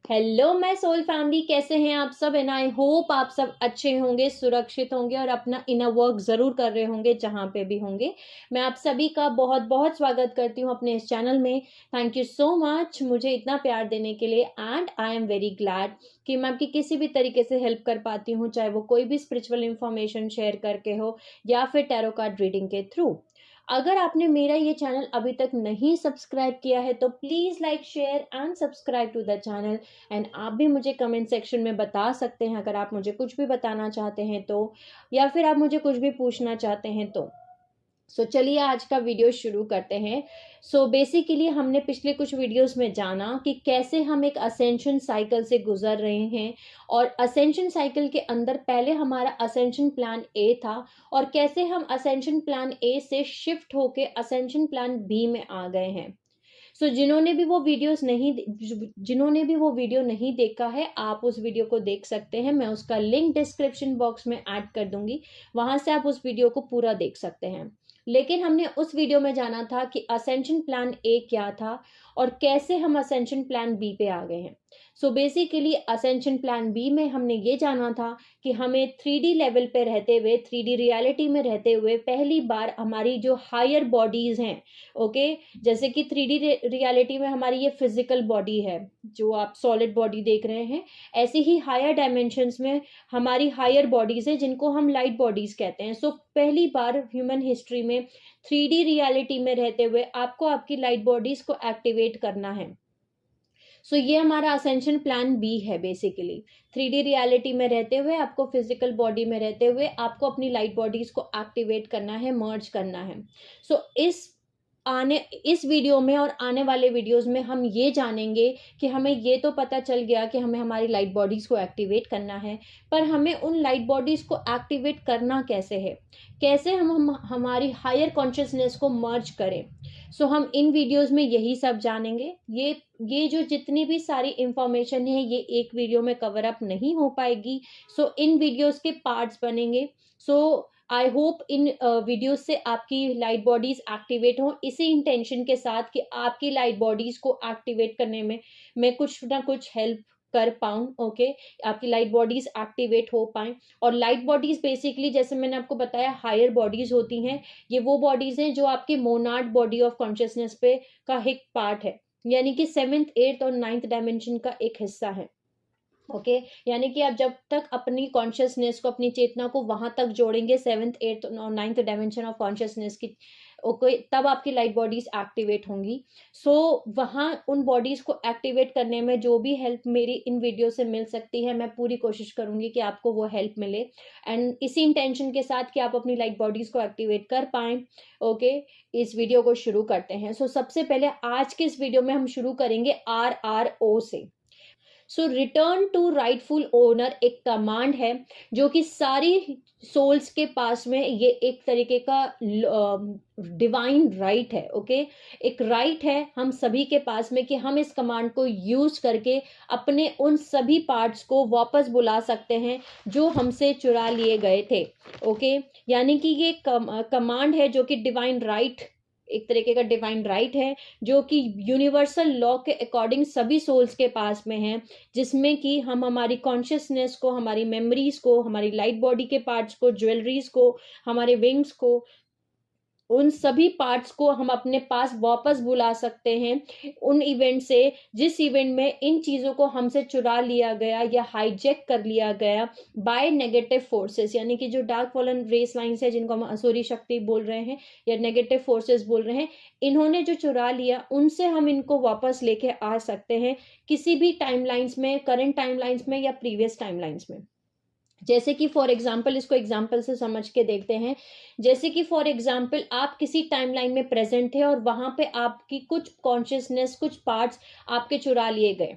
Hello my soul family, कैसे हैं आप सब। एंड आई होप आप सब अच्छे होंगे, सुरक्षित होंगे और अपना इनर वर्क जरूर कर रहे होंगे जहां पे भी होंगे। मैं आप सभी का बहुत बहुत स्वागत करती हूं अपने इस चैनल में। थैंक यू सो मच मुझे इतना प्यार देने के लिए। And I am very glad कि मैं आपकी किसी भी तरीके से हेल्प कर पाती हूँ, चाहे वो कोई भी स्पिरिचुअल इंफॉर्मेशन शेयर करके हो या फिर टैरो कार्ड रीडिंग के थ्रू। अगर आपने मेरा ये चैनल अभी तक नहीं सब्सक्राइब किया है तो please like, share and subscribe to the channel. And आप भी मुझे कमेंट सेक्शन में बता सकते हैं अगर आप मुझे कुछ भी बताना चाहते हैं तो, या फिर आप मुझे कुछ भी पूछना चाहते हैं तो। चलिए आज का वीडियो शुरू करते हैं। बेसिकली हमने पिछले कुछ वीडियोस में जाना कि कैसे हम एक असेंशन साइकिल से गुजर रहे हैं, और असेंशन साइकिल के अंदर पहले हमारा असेंशन प्लान ए था, और कैसे हम असेंशन प्लान ए से शिफ्ट होके असेंशन प्लान बी में आ गए हैं। जिन्होंने भी वो वीडियो नहीं देखा है, आप उस वीडियो को देख सकते हैं। मैं उसका लिंक डिस्क्रिप्शन बॉक्स में ऐड कर दूंगी, वहां से आप उस वीडियो को पूरा देख सकते हैं। लेकिन हमने उस वीडियो में जाना था कि असेंशन प्लान ए क्या था और कैसे हम असेंशन प्लान बी पे आ गए हैं। बेसिकली असेंशन प्लान बी में हमने ये जाना था कि हमें 3D लेवल पे रहते हुए, 3D रियलिटी में रहते हुए पहली बार हमारी जो हायर बॉडीज हैं, ओके, जैसे कि 3D रियलिटी में हमारी ये फिजिकल बॉडी है जो आप सॉलिड बॉडी देख रहे हैं, ऐसे ही हायर डायमेंशंस में हमारी हायर बॉडीज है जिनको हम लाइट बॉडीज कहते हैं। पहली बार ह्यूमन हिस्ट्री में 3D रियलिटी में रहते हुए आपको आपकी लाइट बॉडीज को एक्टिवेट करना है। ये हमारा असेंशन प्लान बी है। बेसिकली 3D रियलिटी में रहते हुए, आपको फिजिकल बॉडी में रहते हुए आपको अपनी लाइट बॉडीज को एक्टिवेट करना है, मर्ज करना है। इस वीडियो में और आने वाले वीडियोस में हम ये जानेंगे कि हमें ये तो पता चल गया कि हमें हमारी लाइट बॉडीज को एक्टिवेट करना है, पर हमें उन लाइट बॉडीज को एक्टिवेट करना कैसे है, कैसे हम हमारी हायर कॉन्शियसनेस को मर्ज करें। हम इन वीडियोस में यही सब जानेंगे। ये जो जितनी भी सारी इंफॉर्मेशन है ये एक वीडियो में कवर अप नहीं हो पाएगी। इन वीडियोस के पार्ट्स बनेंगे। आई होप इन वीडियोस से आपकी लाइट बॉडीज एक्टिवेट हो, इसी इंटेंशन के साथ कि आपकी लाइट बॉडीज को एक्टिवेट करने में मैं कुछ ना कुछ हेल्प कर पाऊं। ओके, आपकी लाइट बॉडीज एक्टिवेट हो पाए। और लाइट बॉडीज बेसिकली जैसे मैंने आपको बताया हायर बॉडीज होती हैं। ये वो बॉडीज हैं जो आपके मोनार्ड बॉडी ऑफ कॉन्शियसनेस पे का एक पार्ट है, यानी कि 7th 8th और 9th डायमेंशन का एक हिस्सा है। ओके, यानी कि आप जब तक अपनी कॉन्शियसनेस को, अपनी चेतना को वहां तक जोड़ेंगे 7th 8th और 9th डायमेंशन ऑफ कॉन्शियसनेस की, ओके, तब आपकी लाइट बॉडीज एक्टिवेट होंगी। वहां उन बॉडीज को एक्टिवेट करने में जो भी हेल्प मेरी इन वीडियो से मिल सकती है, मैं पूरी कोशिश करूंगी कि आपको वो हेल्प मिले। एंड इसी इंटेंशन के साथ कि आप अपनी लाइट बॉडीज को एक्टिवेट कर पाए। ओके, इस वीडियो को शुरू करते हैं। सबसे पहले आज के इस वीडियो में हम शुरू करेंगे RRO से। रिटर्न टू राइटफुल ओनर एक कमांड है जो कि सारी सोल्स के पास में, ये एक तरीके का डिवाइन राइट है। ओके, एक राइट है हम सभी के पास में कि हम इस कमांड को यूज करके अपने उन सभी पार्ट्स को वापस बुला सकते हैं जो हमसे चुरा लिए गए थे। ओके, यानी कि ये कमांड है जो कि डिवाइन राइट, एक तरीके का डिवाइन राइट है जो कि यूनिवर्सल लॉ के अकॉर्डिंग सभी सोल्स के पास में है, जिसमें कि हम हमारी कॉन्शियसनेस को, हमारी मेमोरीज को, हमारी लाइट बॉडी के पार्ट्स को, ज्वेलरीज को, हमारे विंग्स को, उन सभी पार्ट्स को हम अपने पास वापस बुला सकते हैं उन इवेंट से जिस इवेंट में इन चीजों को हमसे चुरा लिया गया या हाईजैक कर लिया गया बाय नेगेटिव फोर्सेस, यानी कि जो डार्क फॉलन रेस लाइंस है जिनको हम असुरी शक्ति बोल रहे हैं या नेगेटिव फोर्सेस बोल रहे हैं, इन्होंने जो चुरा लिया उनसे हम इनको वापस लेके आ सकते हैं किसी भी टाइमलाइंस में, करंट टाइमलाइंस में या प्रीवियस टाइमलाइंस में। जैसे कि फॉर एग्जाम्पल, इसको एग्जाम्पल से समझ के देखते हैं। जैसे कि फॉर एग्जाम्पल आप किसी टाइमलाइन में प्रेजेंट थे और वहां पे आपकी कुछ कॉन्शियसनेस, कुछ पार्ट्स आपके चुरा लिए गए।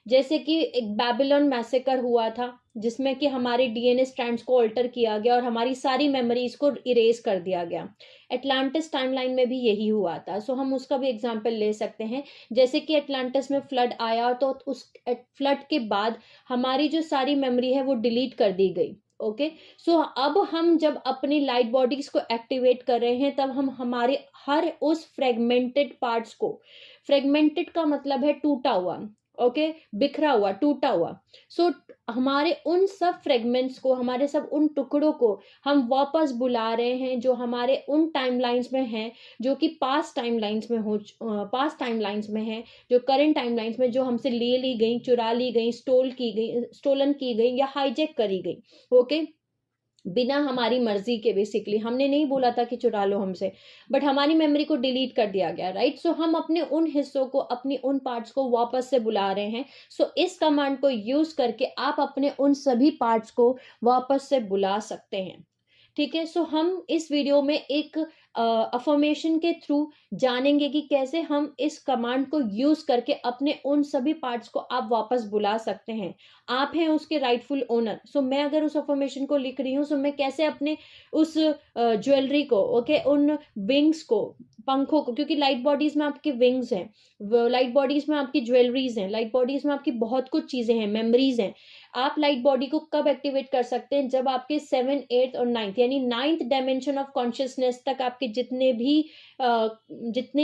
जैसे कि एक बेबीलोन मैसेकर हुआ था जिसमें कि हमारे डीएनए स्ट्रैंड्स को अल्टर किया गया और हमारी सारी मेमोरीज को इरेज कर दिया गया। एटलांटिस टाइमलाइन में भी यही हुआ था। हम उसका भी एग्जांपल ले सकते हैं। जैसे कि एटलांटिस में फ्लड आया तो उस फ्लड के बाद हमारी जो सारी मेमोरी है वो डिलीट कर दी गई। ओके, अब हम जब अपनी लाइट बॉडीज को एक्टिवेट कर रहे हैं तब हम हमारे हर उस फ्रेगमेंटेड पार्ट्स को, फ्रेगमेंटेड का मतलब है टूटा हुआ, ओके, बिखरा हुआ, टूटा हुआ। सो हमारे उन सब फ्रेगमेंट्स को, हमारे सब उन टुकड़ों को हम वापस बुला रहे हैं जो हमारे उन टाइमलाइंस में हैं, जो कि पास्ट टाइमलाइंस में पास्ट टाइमलाइंस में है, जो करंट टाइमलाइंस में, जो हमसे ले ली गई, चुरा ली गई, स्टोलन की गई या हाईजैक करी गई। ओके, बिना हमारी मर्जी के, बेसिकली हमने नहीं बोला था कि चुरा लो हमसे, बट हमारी मेमोरी को डिलीट कर दिया गया, राइट। सो हम अपने उन हिस्सों को, अपनी उन पार्ट्स को वापस से बुला रहे हैं। सो इस कमांड को यूज करके आप अपने उन सभी पार्ट्स को वापस से बुला सकते हैं। ठीक है, सो हम इस वीडियो में एक अफर्मेशन के थ्रू जानेंगे कि कैसे हम इस कमांड को यूज करके अपने उन सभी पार्ट्स को आप वापस बुला सकते हैं। आप हैं उसके राइटफुल ओनर। सो मैं अगर उस अफर्मेशन को लिख रही हूँ, सो मैं कैसे अपने उस ज्वेलरी को, ओके, उन विंग्स को, पंखों को, क्योंकि लाइट बॉडीज में आपके विंग्स हैं, लाइट बॉडीज में आपकी ज्वेलरीज हैं, लाइट बॉडीज में आपकी बहुत कुछ चीजें हैं, मेमोरीज हैं। आप लाइट बॉडी को कब एक्टिवेट कर सकते हैं? जब आपके 7, 8 और 9th यानी 9th डायमेंशन ऑफ कॉन्शियसनेस तक आपके जितने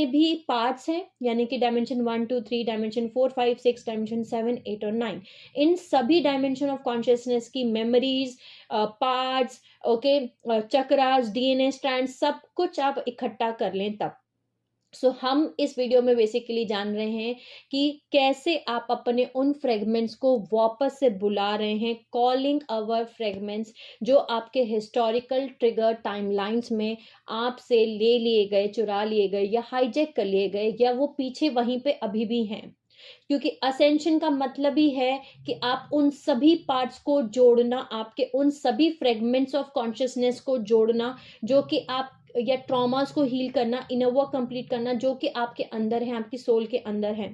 भी पार्ट्स हैं, यानी कि डायमेंशन 1, 2, 3, डायमेंशन 4, 5, 6, डायमेंशन 7, 8 और 9, इन सभी डायमेंशन ऑफ कॉन्शियसनेस की memories, parts, okay, chakras, DNA strand, सब कुछ आप इकट्ठा कर लें तब। सो हम इस वीडियो में बेसिकली जान रहे हैं कि कैसे आप अपने उन फ्रेगमेंट्स को वापस से बुला रहे हैं, कॉलिंग अवर फ्रेगमेंट्स जो आपके हिस्टोरिकल ट्रिगर टाइमलाइंस में आपसे ले लिए गए, चुरा लिए गए या हाईजैक कर लिए गए, या वो पीछे वहीं पे अभी भी हैं। क्योंकि असेंशन का मतलब ही है कि आप उन सभी पार्ट्स को जोड़ना, आपके उन सभी फ्रेगमेंट्स ऑफ कॉन्शियसनेस को जोड़ना जो कि आप, या ट्रॉमास को हील करना, इनर वर्क कंप्लीट करना जो कि आपके अंदर है, आपकी सोल के अंदर है,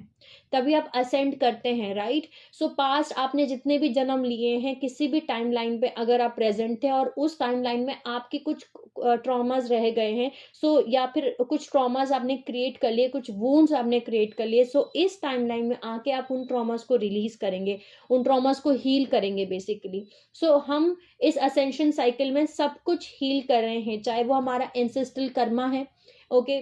तभी आप असेंड करते हैं, राइट। सो पास्ट आपने जितने भी जन्म लिए हैं, किसी भी टाइमलाइन पे अगर आप प्रेजेंट थे और उस टाइमलाइन में आपके कुछ ट्रॉमास रह गए हैं, सो या फिर कुछ ट्रॉमास आपने क्रिएट कर लिए, कुछ वुंड्स आपने क्रिएट कर लिए, सो इस टाइमलाइन में आके आप उन ट्रॉमास को रिलीज करेंगे, उन ट्रॉमास को हील करेंगे बेसिकली। सो हम इस असेंशन साइकिल में सब कुछ हील कर रहे हैं, चाहे वो हमारा एंसेस्ट्रल कर्मा है, ओके,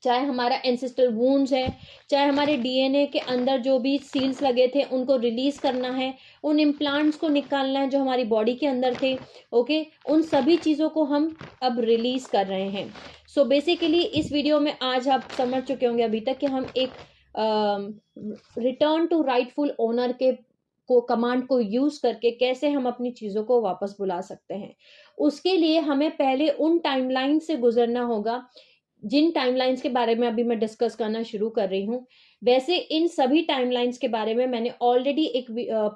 चाहे हमारा एंसेस्ट्रल वुंड्स है, चाहे हमारे डीएनए के अंदर जो भी सील्स लगे थे उनको रिलीज करना है, उन इम्प्लांट्स को निकालना है जो हमारी बॉडी के अंदर थे, ओके, उन सभी चीज़ों को हम अब रिलीज कर रहे हैं। सो बेसिकली इस वीडियो में आज आप समझ चुके होंगे अभी तक कि हम एक रिटर्न टू राइटफुल ओनर के कमांड को यूज करके कैसे हम अपनी चीजों को वापस बुला सकते हैं। उसके लिए हमें पहले उन टाइमलाइन से गुजरना होगा जिन टाइमलाइंस के बारे में अभी मैं डिस्कस करना शुरू कर रही हूँ। वैसे इन सभी टाइमलाइंस के बारे में मैंने ऑलरेडी एक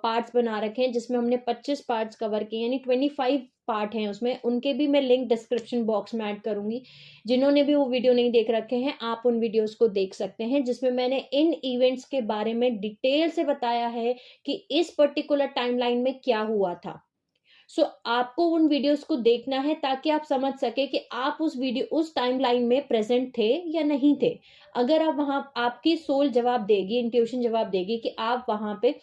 पार्ट्स बना रखे हैं जिसमें हमने 25 पार्ट्स कवर किए, यानी 25 पार्ट हैं उसमें। उनके भी मैं लिंक डिस्क्रिप्शन बॉक्स में ऐड करूंगी। जिन्होंने भी वो वीडियो नहीं देख रखे हैं, आप उन वीडियोस को देख सकते हैं, जिसमें मैंने इन इवेंट्स के बारे में डिटेल से बताया है कि इस पर्टिकुलर टाइमलाइन में क्या हुआ था। सो आपको उन वीडियोस को देखना है ताकि आप समझ सके कि आप उस टाइमलाइन में प्रेजेंट थे या नहीं थे। अगर आप वहां, आपकी सोल जवाब देगी, इंट्यूशन जवाब देगी कि आप वहां पे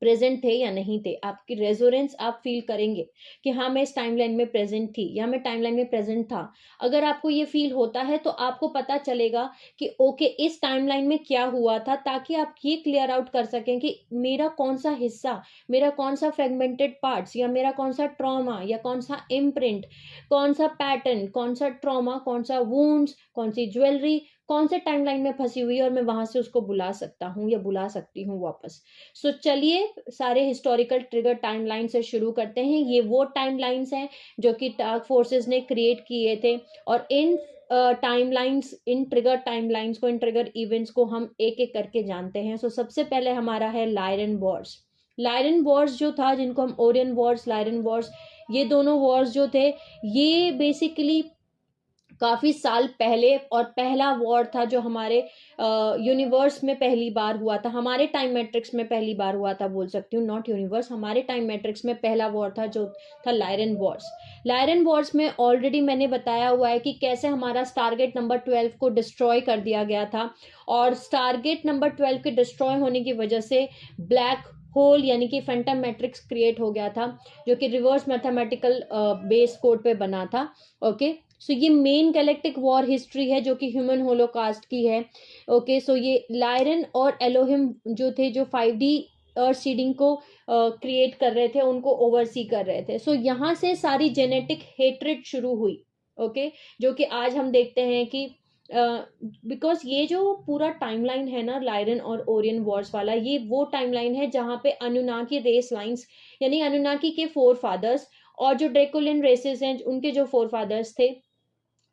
प्रेजेंट थे या नहीं थे, आपकी रेजोनेंस आप फील करेंगे कि हाँ मैं इस टाइमलाइन में प्रेजेंट थी या मैं टाइमलाइन में प्रेजेंट था। अगर आपको ये फील होता है तो आपको पता चलेगा कि ओके इस टाइमलाइन में क्या हुआ था, ताकि आप ये क्लियर आउट कर सकें कि मेरा कौन सा हिस्सा, मेरा कौन सा फ्रेगमेंटेड पार्ट्स, या मेरा कौन सा ट्रॉमा, या कौन सा इम्प्रिंट, कौन सा पैटर्न, कौन सा ट्रॉमा, कौन सा वुंड्स, कौन सी ज्वेलरी कौन से टाइमलाइन में फंसी हुई है और मैं वहां से उसको बुला सकता हूँ या बुला सकती हूँ वापस। सो चलिए सारे हिस्टोरिकल ट्रिगर टाइमलाइन से शुरू करते हैं। ये वो टाइमलाइंस हैं जो कि डार्क फोर्सेस ने क्रिएट किए थे, और इन टाइमलाइंस, इन ट्रिगर टाइमलाइंस को, इन ट्रिगर इवेंट्स को हम एक एक करके जानते हैं। सो सबसे पहले हमारा है लायरन वॉर्स। लायरन वॉर्स जो था, जिनको हम ओरियन वॉर्स, लायरन वॉर्स, ये दोनों वॉर्स जो थे, ये बेसिकली काफी साल पहले और पहला वॉर था जो हमारे यूनिवर्स में पहली बार हुआ था, हमारे टाइम मैट्रिक्स में पहली बार हुआ था, बोल सकती हूँ, नॉट यूनिवर्स, हमारे टाइम मैट्रिक्स में पहला वॉर था जो था लायरन वॉर्स। लायरन वॉर्स में ऑलरेडी मैंने बताया हुआ है कि कैसे हमारा स्टारगेट नंबर 12 को डिस्ट्रॉय कर दिया गया था, और स्टारगेट नंबर 12 के डिस्ट्रॉय होने की वजह से ब्लैक होल यानी कि फैंटम मैट्रिक्स क्रिएट हो गया था, जो कि रिवर्स मैथमेटिकल बेस कोड पे बना था, ओके। सो ये मेन गैलेक्टिक वॉर हिस्ट्री है जो कि ह्यूमन होलोकास्ट की है। ओके, सो ये लायरन और एलोहिम जो थे, जो 5D अर्थ सीडिंग को क्रिएट कर रहे थे, उनको ओवरसी कर रहे थे। सो यहाँ से सारी जेनेटिक हेट्रेड शुरू हुई। ओके, जो कि आज हम देखते हैं कि बिकॉज ये जो पूरा टाइमलाइन है ना लायरन और ओरियन वॉर्स वाला, ये वो टाइमलाइन है जहाँ पे अनुनाकी रेस लाइंस, यानी अनुनाकी के फोर फादर्स और जो ड्रेकोलियन रेसेस हैं उनके जो फोर फादर्स थे,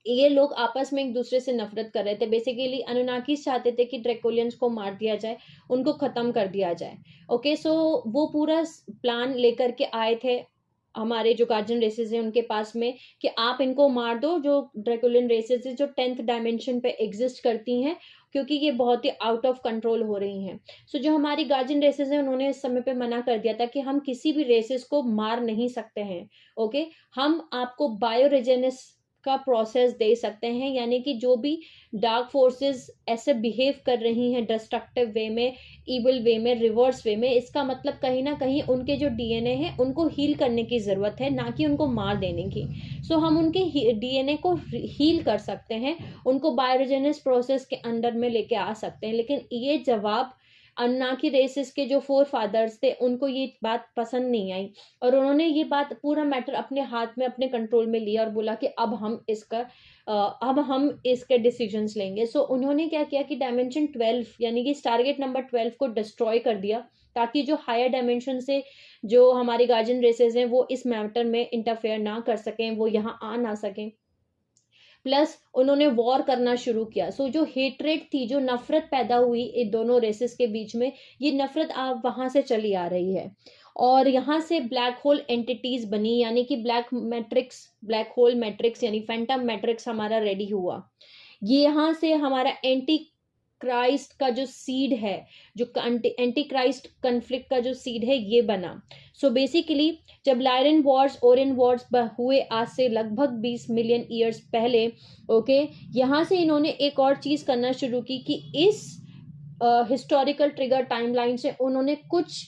ये लोग आपस में एक दूसरे से नफरत कर रहे थे। बेसिकली अनुनाकीस चाहते थे कि ड्रेकोलियंस को मार दिया जाए, उनको खत्म कर दिया जाए। ओके, सो वो पूरा प्लान लेकर के आए थे हमारे जो गार्जियन रेसेस हैं उनके पास में, कि आप इनको मार दो, जो ड्रेकोलियन रेसेस है जो 10th डायमेंशन पे एग्जिस्ट करती हैं, क्योंकि ये बहुत ही आउट ऑफ कंट्रोल हो रही हैं। सो जो हमारी गार्जियन रेसेस हैं उन्होंने इस समय पे मना कर दिया था कि हम किसी भी रेसेस को मार नहीं सकते हैं। ओके, हम आपको बायोरेजेनिस का प्रोसेस दे सकते हैं, यानी कि जो भी डार्क फोर्सेस ऐसे बिहेव कर रही हैं डिस्ट्रक्टिव वे में, इविल वे में, रिवर्स वे में, इसका मतलब कहीं ना कहीं उनके जो डीएनए है उनको हील करने की जरूरत है, ना कि उनको मार देने की। सो हम उनके डीएनए को हील कर सकते हैं, उनको बायोजेनिस प्रोसेस के अंडर में लेके आ सकते हैं। लेकिन ये जवाब अन्नाकी रेसिस के जो फोर फादर्स थे उनको ये बात पसंद नहीं आई, और उन्होंने ये बात पूरा मैटर अपने हाथ में, अपने कंट्रोल में लिया और बोला कि अब हम इसके डिसीजंस लेंगे। सो उन्होंने क्या किया कि डायमेंशन 12 यानी कि टारगेट नंबर 12 को डिस्ट्रॉय कर दिया, ताकि जो हायर डायमेंशन से जो हमारी गार्जियन रेसेस हैं वो इस मैटर में इंटरफेयर ना कर सकें, वो यहाँ आ ना सकें। प्लस उन्होंने वॉर करना शुरू किया। सो जो हेट्रेड थी, जो नफरत पैदा हुई इन दोनों रेसेस के बीच में, ये नफरत आप वहां से चली आ रही है, और यहाँ से ब्लैक होल एंटिटीज बनी, यानी कि ब्लैक होल मैट्रिक्स यानी फैंटम मैट्रिक्स हमारा रेडी हुआ। ये यहाँ से हमारा एंटी क्राइस्ट का जो सीड है, जो एंटी क्राइस्ट कन्फ्लिक्ट का जो सीड है, ये बना। सो बेसिकली जब लायरन वॉर्स ओरियन वॉर्स हुए आज से लगभग 20 मिलियन ईयर्स पहले, ओके, यहाँ से इन्होंने एक और चीज करना शुरू की कि इस हिस्टोरिकल ट्रिगर टाइमलाइन से उन्होंने कुछ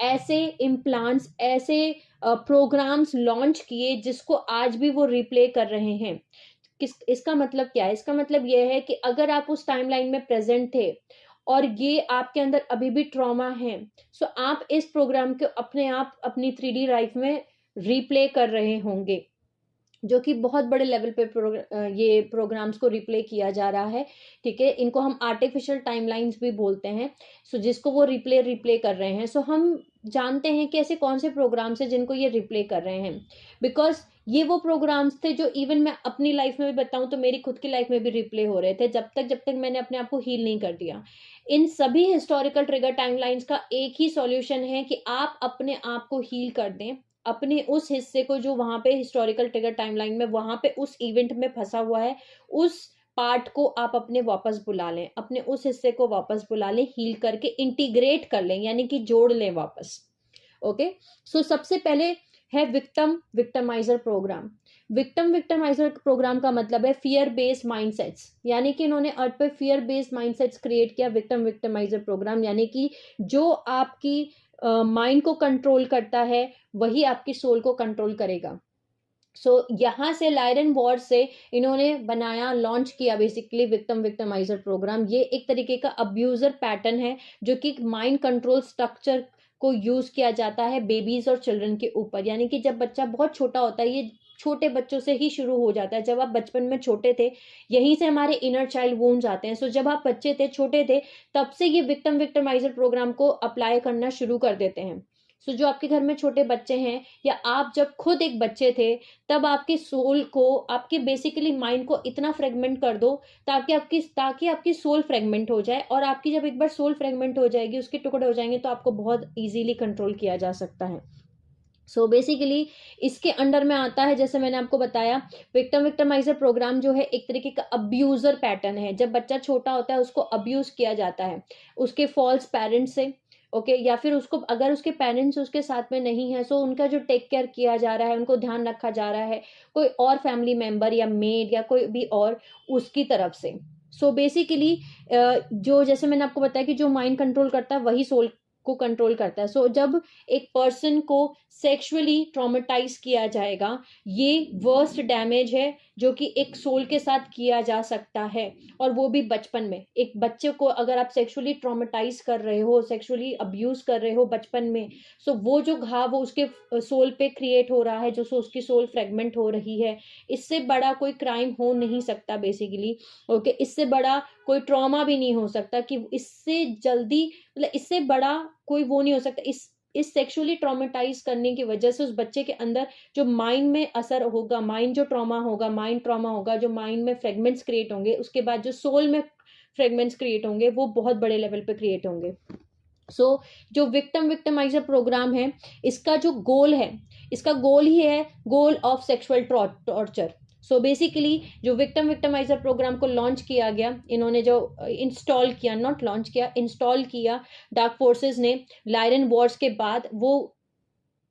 ऐसे इम्प्लांट्स, ऐसे प्रोग्राम्स लॉन्च किए जिसको आज भी वो रिप्ले कर रहे हैं। इसका मतलब क्या है? इसका मतलब यह है कि अगर आप उस टाइमलाइन में प्रेजेंट थे और ये आपके अंदर अभी भी ट्रॉमा है, सो आप इस प्रोग्राम को अपने आप अपनी 3D लाइफ में रिप्ले कर रहे होंगे, जो कि बहुत बड़े लेवल पे ये प्रोग्राम्स को रिप्ले किया जा रहा है। ठीक है, इनको हम आर्टिफिशियल टाइमलाइंस भी बोलते हैं। सो जिसको वो रिप्ले कर रहे हैं। सो हम जानते हैं कि ऐसे कौन से प्रोग्राम्स हैं जिनको ये रिप्ले कर रहे हैं, बिकॉज ये वो प्रोग्राम्स थे जो इवन मैं अपनी लाइफ में भी बताऊं तो मेरी खुद की लाइफ में भी रिप्ले हो रहे थे, जब तक मैंने अपने आप को हील नहीं कर दिया। इन सभी हिस्टोरिकल ट्रिगर टाइमलाइंस का एक ही सॉल्यूशन है कि आप अपने आप को हील कर दें, अपने उस हिस्से को जो वहां पे हिस्टोरिकल ट्रिगर टाइमलाइन में वहां पे उस इवेंट में फंसा हुआ है, उस पार्ट को आप अपने वापस बुला लें, अपने उस हिस्से को वापस बुला लें, हील करके इंटीग्रेट कर लें, यानी कि जोड़ लें वापस। ओके, सो सबसे पहले है विक्टमाइजर प्रोग्राम। विक्टमाइजर प्रोग्राम का मतलब है फियर बेस्ड माइंडसेट्स, यानी कि इन्होंने अर्थ पे फियर बेस्ड माइंडसेट्स क्रिएट किया। विक्टमाइजर प्रोग्राम यानी कि जो आपकी माइंड को कंट्रोल करता है वही आपकी सोल को कंट्रोल करेगा। सो यहाँ से लायरन वॉर से इन्होंने बनाया, लॉन्च किया बेसिकली विक्टमाइजर प्रोग्राम। ये एक तरीके का अब्यूजर पैटर्न है जो कि माइंड कंट्रोल स्ट्रक्चर को यूज किया जाता है बेबीज और चिल्ड्रन के ऊपर। यानी कि जब बच्चा बहुत छोटा होता है, ये छोटे बच्चों से ही शुरू हो जाता है। जब आप बचपन में छोटे थे, यहीं से हमारे इनर चाइल्ड वूंड्स आते हैं। सो जब आप बच्चे थे, छोटे थे, तब से ये विक्टमाइजर प्रोग्राम को अप्लाई करना शुरू कर देते हैं। सो जो आपके घर में छोटे बच्चे हैं, या आप जब खुद एक बच्चे थे, तब आपके सोल को, आपके बेसिकली माइंड को इतना फ्रेगमेंट कर दो ताकि आपकी सोल फ्रेगमेंट हो जाए, और आपकी जब एक बार सोल फ्रेगमेंट हो जाएगी, उसके टुकड़े हो जाएंगे, तो आपको बहुत इजीली कंट्रोल किया जा सकता है। सो बेसिकली इसके अंडर में आता है, जैसे मैंने आपको बताया, विक्टमाइजर प्रोग्राम जो है एक तरीके का अब्यूजर पैटर्न है। जब बच्चा छोटा होता है उसको अब्यूज किया जाता है उसके फॉल्स पेरेंट्स से, ओके, या फिर उसको, अगर उसके पेरेंट्स उसके साथ में नहीं है, सो उनका जो टेक केयर किया जा रहा है, उनको ध्यान रखा जा रहा है कोई और फैमिली मेंबर या मेड या कोई भी और उसकी तरफ से। सो बेसिकली जो, जैसे मैंने आपको बताया कि जो माइंड कंट्रोल करता है वही सोल को कंट्रोल करता है। सो जब एक पर्सन को सेक्सुअली ट्रॉमेटाइज किया जाएगा, ये वर्स्ट डैमेज है जो कि एक सोल के साथ किया जा सकता है, और वो भी बचपन में। एक बच्चे को अगर आप सेक्सुअली ट्रॉमेटाइज कर रहे हो, सेक्सुअली अब्यूज कर रहे हो बचपन में, सो वो जो घाव वो उसके सोल पे क्रिएट हो रहा है, जो उसकी सोल फ्रेगमेंट हो रही है, इससे बड़ा कोई क्राइम हो नहीं सकता बेसिकली। ओके, इससे बड़ा कोई ट्रॉमा भी नहीं हो सकता कि इससे जल्दी, मतलब इससे बड़ा कोई वो नहीं हो सकता। इस सेक्सुअली ट्रॉमेटाइज करने की वजह से उस बच्चे के अंदर जो माइंड में असर होगा, माइंड जो ट्रॉमा होगा, माइंड ट्रॉमा होगा, जो माइंड में फ्रेगमेंट्स क्रिएट होंगे, उसके बाद जो सोल में फ्रेगमेंट्स क्रिएट होंगे, वो बहुत बड़े लेवल पे क्रिएट होंगे। सो जो विक्टिमाइजर प्रोग्राम है, इसका जो गोल है, इसका गोल ही है goal of sexual torture. So basically जो विक्टिमाइजर प्रोग्राम को लॉन्च किया गया, इन्होंने जो इंस्टॉल किया, नॉट लॉन्च किया, इंस्टॉल किया डार्क फोर्सेस ने लायरन वॉर्स के बाद, वो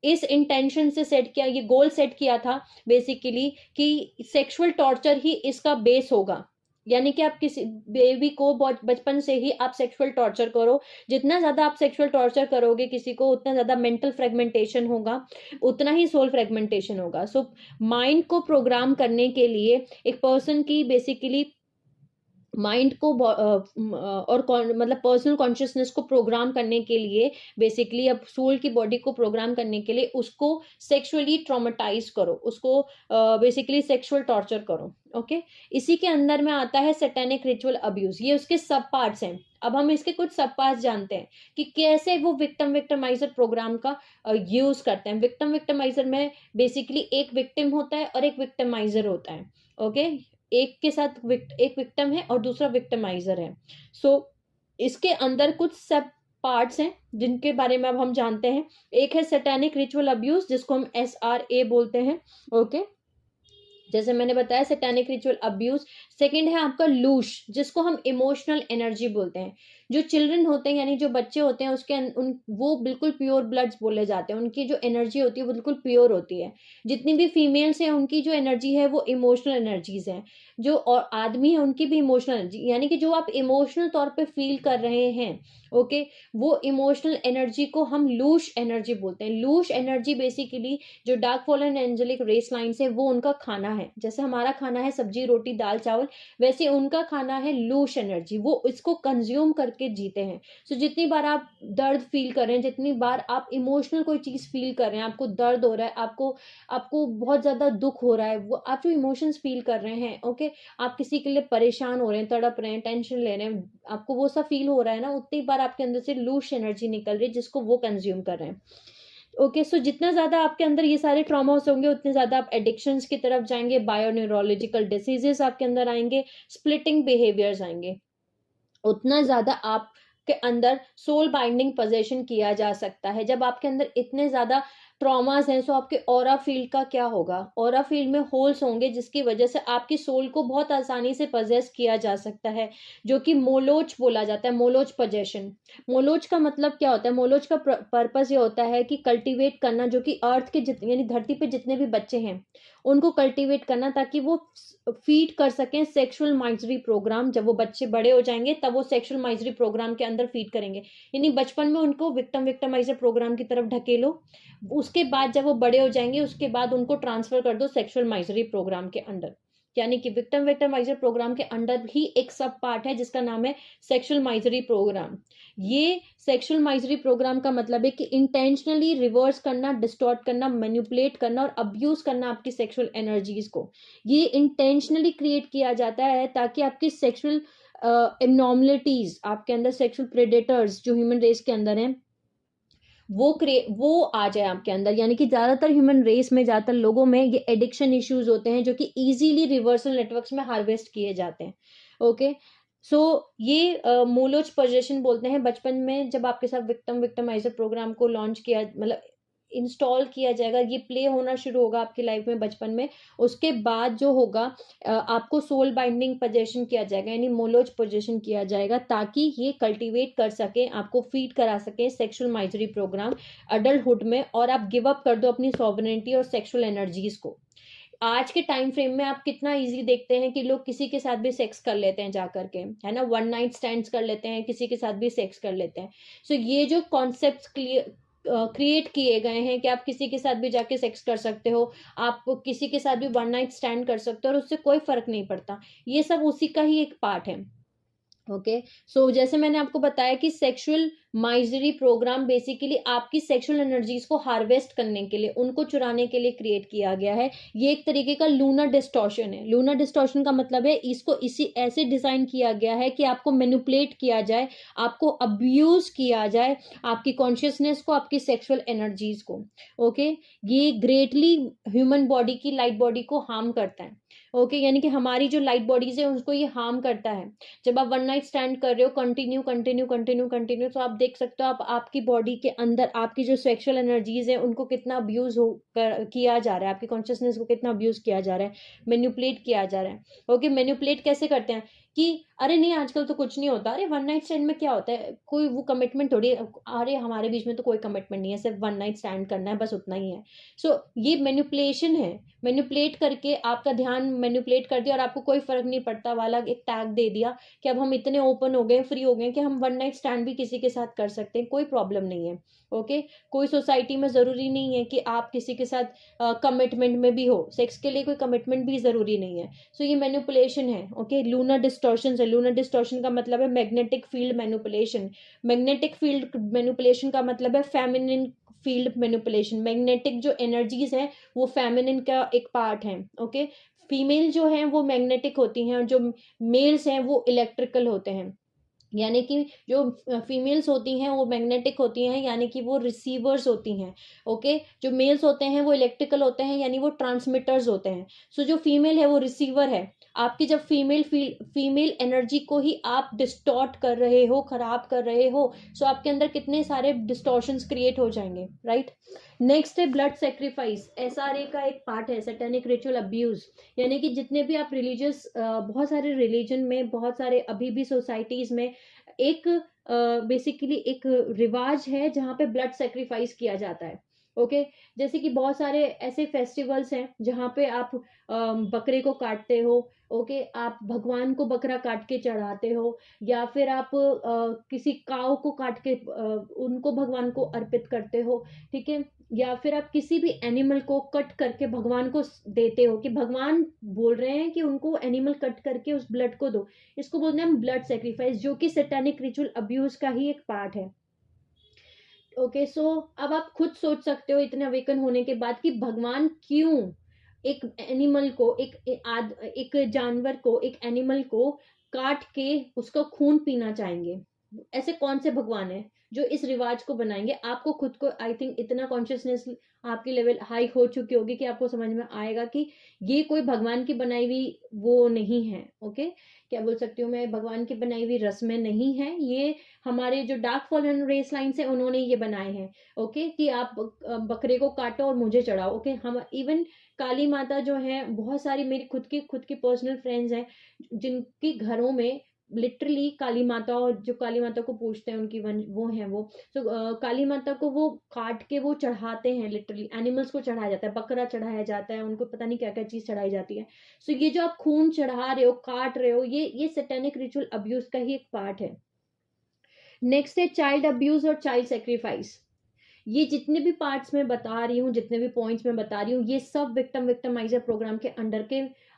इस इंटेंशन से सेट किया, ये गोल सेट किया था बेसिकली कि सेक्सुअल टॉर्चर ही इसका बेस होगा। यानी कि आप किसी बेबी को बहुत बचपन से ही आप सेक्सुअल टॉर्चर करो, जितना ज्यादा आप सेक्सुअल टॉर्चर करोगे किसी को, उतना ज्यादा मेंटल फ्रेगमेंटेशन होगा, उतना ही सोल फ्रेगमेंटेशन होगा। सो माइंड को प्रोग्राम करने के लिए एक पर्सन की बेसिकली माइंड को और मतलब पर्सनल कॉन्शियसनेस को प्रोग्राम करने के लिए, बेसिकली अब सोल की बॉडी को प्रोग्राम करने के लिए उसको सेक्सुअली ट्रॉमेटाइज करो, उसको बेसिकली सेक्सुअल टॉर्चर करो। ओके, इसी के अंदर में आता है सैटेनिक रिचुअल अब्यूज। ये उसके सब पार्ट्स हैं। अब हम इसके कुछ सब पार्ट्स जानते हैं कि कैसे वो विक्टिमाइजर प्रोग्राम का यूज करते हैं। विक्टिमाइजर में बेसिकली एक विक्टिम होता है और एक विक्टिमाइजर होता है। ओके, एक के साथ एक विक्टिम है और दूसरा विक्टिमाइजर है। सो इसके अंदर कुछ सब पार्ट्स हैं जिनके बारे में अब हम जानते हैं। एक है सैटेनिक रिचुअल अब्यूज, जिसको हम SRA बोलते हैं। ओके, जैसे मैंने बताया सैटेनिक रिचुअल अब्यूज। सेकंड है आपका लूश, जिसको हम इमोशनल एनर्जी बोलते हैं। जो चिल्ड्रन होते हैं, यानी जो बच्चे होते हैं, उसके वो बिल्कुल प्योर ब्लड्स बोले जाते हैं। उनकी जो एनर्जी होती है वो बिल्कुल प्योर होती है। जितनी भी फीमेल्स हैं उनकी जो एनर्जी है वो इमोशनल एनर्जीज हैं। जो और आदमी है उनकी भी इमोशनल एनर्जी, यानी कि जो आप इमोशनल तौर पे फील कर रहे हैं, ओके, वो इमोशनल एनर्जी को हम लूश एनर्जी बोलते हैं। लूश एनर्जी बेसिकली जो dark fallen angelic race lines है, वो उनका खाना है। जैसे हमारा खाना है सब्जी रोटी दाल चावल, वैसे उनका खाना है लूश एनर्जी। वो इसको कंज्यूम करके जीते हैं। सो जितनी बार आप दर्द फील कर रहे हैं, जितनी बार आप इमोशनल कोई चीज फील कर रहे हैं, आपको दर्द हो रहा है, आपको बहुत ज्यादा दुख हो रहा है, वो आप जो इमोशंस फील कर रहे हैं, ओके, आप किसी के लिए परेशान हो रहे हैं, तड़प रहे हैं, टेंशन ले रहे हैं, आपको वो सब फील हो रहा है ना, उतनी बार आपके अंदर से लूश एनर्जी निकल रही है जिसको वो कंज्यूम कर रहे हैं। ओके, सो जितना ज्यादा आपके अंदर ये सारे ट्रॉमास होंगे, उतने ज्यादा आप एडिक्शंस की तरफ जाएंगे, बायोन्यूरोलॉजिकल डिसीजेस आपके अंदर आएंगे, स्प्लिटिंग बिहेवियर्स आएंगे, उतना ज्यादा आपके अंदर सोल बाइंडिंग पोजेशन किया जा सकता है। जब आपके अंदर इतने ज्यादा ट्रॉमास हैं, सो आपके ऑरा फील्ड का क्या होगा? ऑरा फील्ड में होल्स होंगे, जिसकी वजह से आपकी सोल को बहुत आसानी से पजेस किया जा सकता है, जो कि मोलोच बोला जाता है। मोलोच पोजेशन। मोलोच का मतलब क्या होता है? मोलोच का पर्पस ये होता है कि कल्टीवेट करना, जो कि अर्थ के जितने, यानी धरती पे जितने भी बच्चे हैं उनको कल्टीवेट करना, ताकि वो फीड कर सकें सेक्सुअल माइजरी प्रोग्राम। जब वो बच्चे बड़े हो जाएंगे तब वो सेक्सुअल माइजरी प्रोग्राम के अंदर फीड करेंगे। यानी बचपन में उनको विक्टिमाइजर प्रोग्राम की तरफ ढकेलो, उसके बाद जब वो बड़े हो जाएंगे उसके बाद उनको ट्रांसफर कर दो सेक्सुअल माइजरी प्रोग्राम के अंदर। यानी कि विक्टिमाइजर प्रोग्राम के अंडर ही एक सब पार्ट है जिसका नाम है सेक्सुअल माइजरी प्रोग्राम। ये सेक्सुअल माइजरी प्रोग्राम का मतलब है कि इंटेंशनली रिवर्स करना, डिस्टॉर्ट करना, मैनिपुलेट करना और अब्यूज करना आपकी सेक्सुअल एनर्जीज को। ये इंटेंशनली क्रिएट किया जाता है ताकि आपकी सेक्सुअल एबनॉर्मलिटीज, आपके अंदर सेक्सुअल प्रेडेटर्स जो ह्यूमन रेस के अंदर हैं, वो आ जाए आपके अंदर। यानी कि ज्यादातर ह्यूमन रेस में, ज्यादातर लोगों में ये एडिक्शन इश्यूज होते हैं जो कि इजीली रिवर्सल नेटवर्क्स में हार्वेस्ट किए जाते हैं। ओके, सो ये मोलोच पोजेशन बोलते हैं। बचपन में जब आपके साथ विक्टिमाइजर प्रोग्राम को लॉन्च किया, मतलब इंस्टॉल किया जाएगा, ये प्ले होना शुरू होगा आपकी लाइफ में बचपन में, उसके बाद जो होगा आपको सोल बाइंडिंग पोजीशन किया जाएगा, यानी मोलोच पोजीशन किया जाएगा, ताकि ये कल्टीवेट कर सके, आपको फीड करा सके सेक्सुअल माइजरी प्रोग्राम अडल्टहुड में, और आप गिव अप कर दो अपनी सॉवरेनिटी और सेक्सुअल एनर्जीज को। आज के टाइम फ्रेम में आप कितना इजी देखते हैं कि लोग किसी के साथ भी सेक्स कर लेते हैं जा करके, है ना, वन नाइट स्टैंड्स कर लेते हैं, किसी के साथ भी सेक्स कर लेते हैं। सो ये जो कॉन्सेप्ट्स क्रिएट किए गए हैं कि आप किसी के साथ भी जाके सेक्स कर सकते हो, आप किसी के साथ भी वन नाइट स्टैंड कर सकते हो और उससे कोई फर्क नहीं पड़ता, ये सब उसी का ही एक पार्ट है। ओके, सो जैसे मैंने आपको बताया कि सेक्सुअल माइजरी प्रोग्राम बेसिकली आपकी सेक्सुअल एनर्जीज को हार्वेस्ट करने के लिए, उनको चुराने के लिए क्रिएट किया गया है। ये एक तरीके का लूनर डिस्टॉर्शन है। लूनर डिस्टॉर्शन का मतलब है इसको इसी ऐसे डिजाइन किया गया है कि आपको मैनिपुलेट किया जाए, आपको अब्यूज किया जाए, आपकी कॉन्शियसनेस को, आपकी सेक्सुअल एनर्जीज को। ओके, ये ग्रेटली ह्यूमन बॉडी की, लाइट बॉडी को हार्म करता है। ओके, यानी कि हमारी जो लाइट बॉडीज है उसको ये हार्म करता है। जब आप वन नाइट स्टैंड कर रहे हो कंटिन्यू कंटिन्यू कंटिन्यू कंटिन्यू, तो आप देख सकते हो आप आपकी बॉडी के अंदर आपकी जो सेक्सुअल एनर्जीज है उनको कितना अब्यूज किया जा रहा है, आपकी कॉन्शियसनेस को कितना अब्यूज किया जा रहा है, मैनिपुलेट किया जा रहा है। ओके, मैनिपुलेट कैसे करते हैं कि अरे नहीं आजकल तो कुछ नहीं होता, अरे वन नाइट स्टैंड में क्या होता है, कोई वो कमिटमेंट थोड़ी, अरे हमारे बीच में तो कोई कमिटमेंट नहीं है, सिर्फ वन नाइट स्टैंड करना है, बस उतना ही है। सो ये मैनिपुलेशन है। मैनिपुलेट करके आपका ध्यान मैनिपुलेट कर दिया और आपको कोई फर्क नहीं पड़ता वाला एक टैग दे दिया कि अब हम इतने ओपन हो गए, फ्री हो गए कि हम वन नाइट स्टैंड भी किसी के साथ कर सकते हैं, कोई प्रॉब्लम नहीं है। ओके, कोई सोसाइटी में जरूरी नहीं है कि आप किसी के साथ कमिटमेंट में भी हो, सेक्स के लिए कोई कमिटमेंट भी जरूरी नहीं है। सो ये मैनिपुलेशन है। ओके, लूनर डिस्टॉर्शन है। लूनर डिस्टॉर्शन का मतलब है magnetic field manipulation. Magnetic field manipulation का मतलब है फेमिनिन फील्ड मैनिपुलेशन। मैग्नेटिक जो एनर्जीज है वो फेमिनिन का एक पार्ट है। ओके, फीमेल जो है वो मैग्नेटिक होती हैं और जो मेल्स हैं वो इलेक्ट्रिकल होते हैं। यानी कि जो फीमेल्स होती हैं वो मैग्नेटिक होती हैं, यानी कि वो रिसीवर्स होती हैं। ओके, जो मेल्स होते हैं वो इलेक्ट्रिकल होते हैं, यानी वो ट्रांसमिटर्स होते हैं। सो जो फीमेल है वो रिसीवर है। आपकी जब फीमेल एनर्जी को ही आप डिस्टॉर्ट कर रहे हो, खराब कर रहे हो, सो आपके अंदर कितने सारे डिस्टॉर्शंस क्रिएट हो जाएंगे, राइट। नेक्स्ट है ब्लड सेक्रीफाइस। एसआरए का एक पार्ट है, सैटेनिक रिचुअल अब्यूज। यानी कि जितने भी आप रिलीजियस, बहुत सारे रिलीजन में, बहुत सारे अभी भी सोसाइटीज में एक बेसिकली एक रिवाज है जहाँ पे ब्लड सेक्रीफाइस किया जाता है। ओके, जैसे कि बहुत सारे ऐसे फेस्टिवल्स हैं जहाँ पे आप बकरे को काटते हो। ओके, आप भगवान को बकरा काट के चढ़ाते हो, या फिर आप किसी काऊ को काट के उनको भगवान को अर्पित करते हो। ठीक है, या फिर आप किसी भी एनिमल को कट करके भगवान को देते हो कि भगवान बोल रहे हैं कि उनको एनिमल कट करके उस ब्लड को दो। इसको बोलते हैं ब्लड सेक्रीफाइस, जो कि सैटेनिक रिचुअल अब्यूज का ही एक पार्ट है। ओके, सो अब आप खुद सोच सकते हो इतने अवेकन होने के बाद कि भगवान क्यों एक एनिमल को, एक जानवर को, एक एनिमल को काट के उसका खून पीना चाहेंगे। ऐसे कौन से भगवान है जो इस रिवाज को बनाएंगे? आपको खुद को, आई थिंक इतना कॉन्शियसनेस आपकी लेवल हाई हो चुकी होगी कि आपको समझ में आएगा कि ये कोई भगवान की बनाई हुई वो नहीं है। ओके, क्या बोल सकती हूँ मैं, भगवान की बनाई हुई रस्में नहीं है ये, हमारे जो डार्क फॉलन रेस लाइन्स है उन्होंने ये बनाए हैं। ओके, कि आप बकरे को काटो और मुझे चढ़ाओ। ओके, हम इवन काली माता जो है, बहुत सारी मेरी खुद की पर्सनल फ्रेंड्स हैं जिनके घरों में लिटरली काली माता, और जो काली माता को पूछते हैं उनकी वो है वो, तो काली माता को वो काट के वो चढ़ाते हैं, लिटरली एनिमल्स को चढ़ाया जाता है, बकरा चढ़ाया जाता है, उनको पता नहीं क्या क्या चीज चढ़ाई जाती है। सो ये जो आप खून चढ़ा रहे हो, काट रहे हो, ये सैटेनिक रिचुअल अब्यूज का ही एक पार्ट है। नेक्स्ट है चाइल्ड अब्यूज और चाइल्ड सेक्रीफाइस। ये जितने भी पार्ट्स में बता रही हूँ, जितने भी पॉइंट्स में बता रही हूँ, ये सब विक्टिमाइजर प्रोग्राम के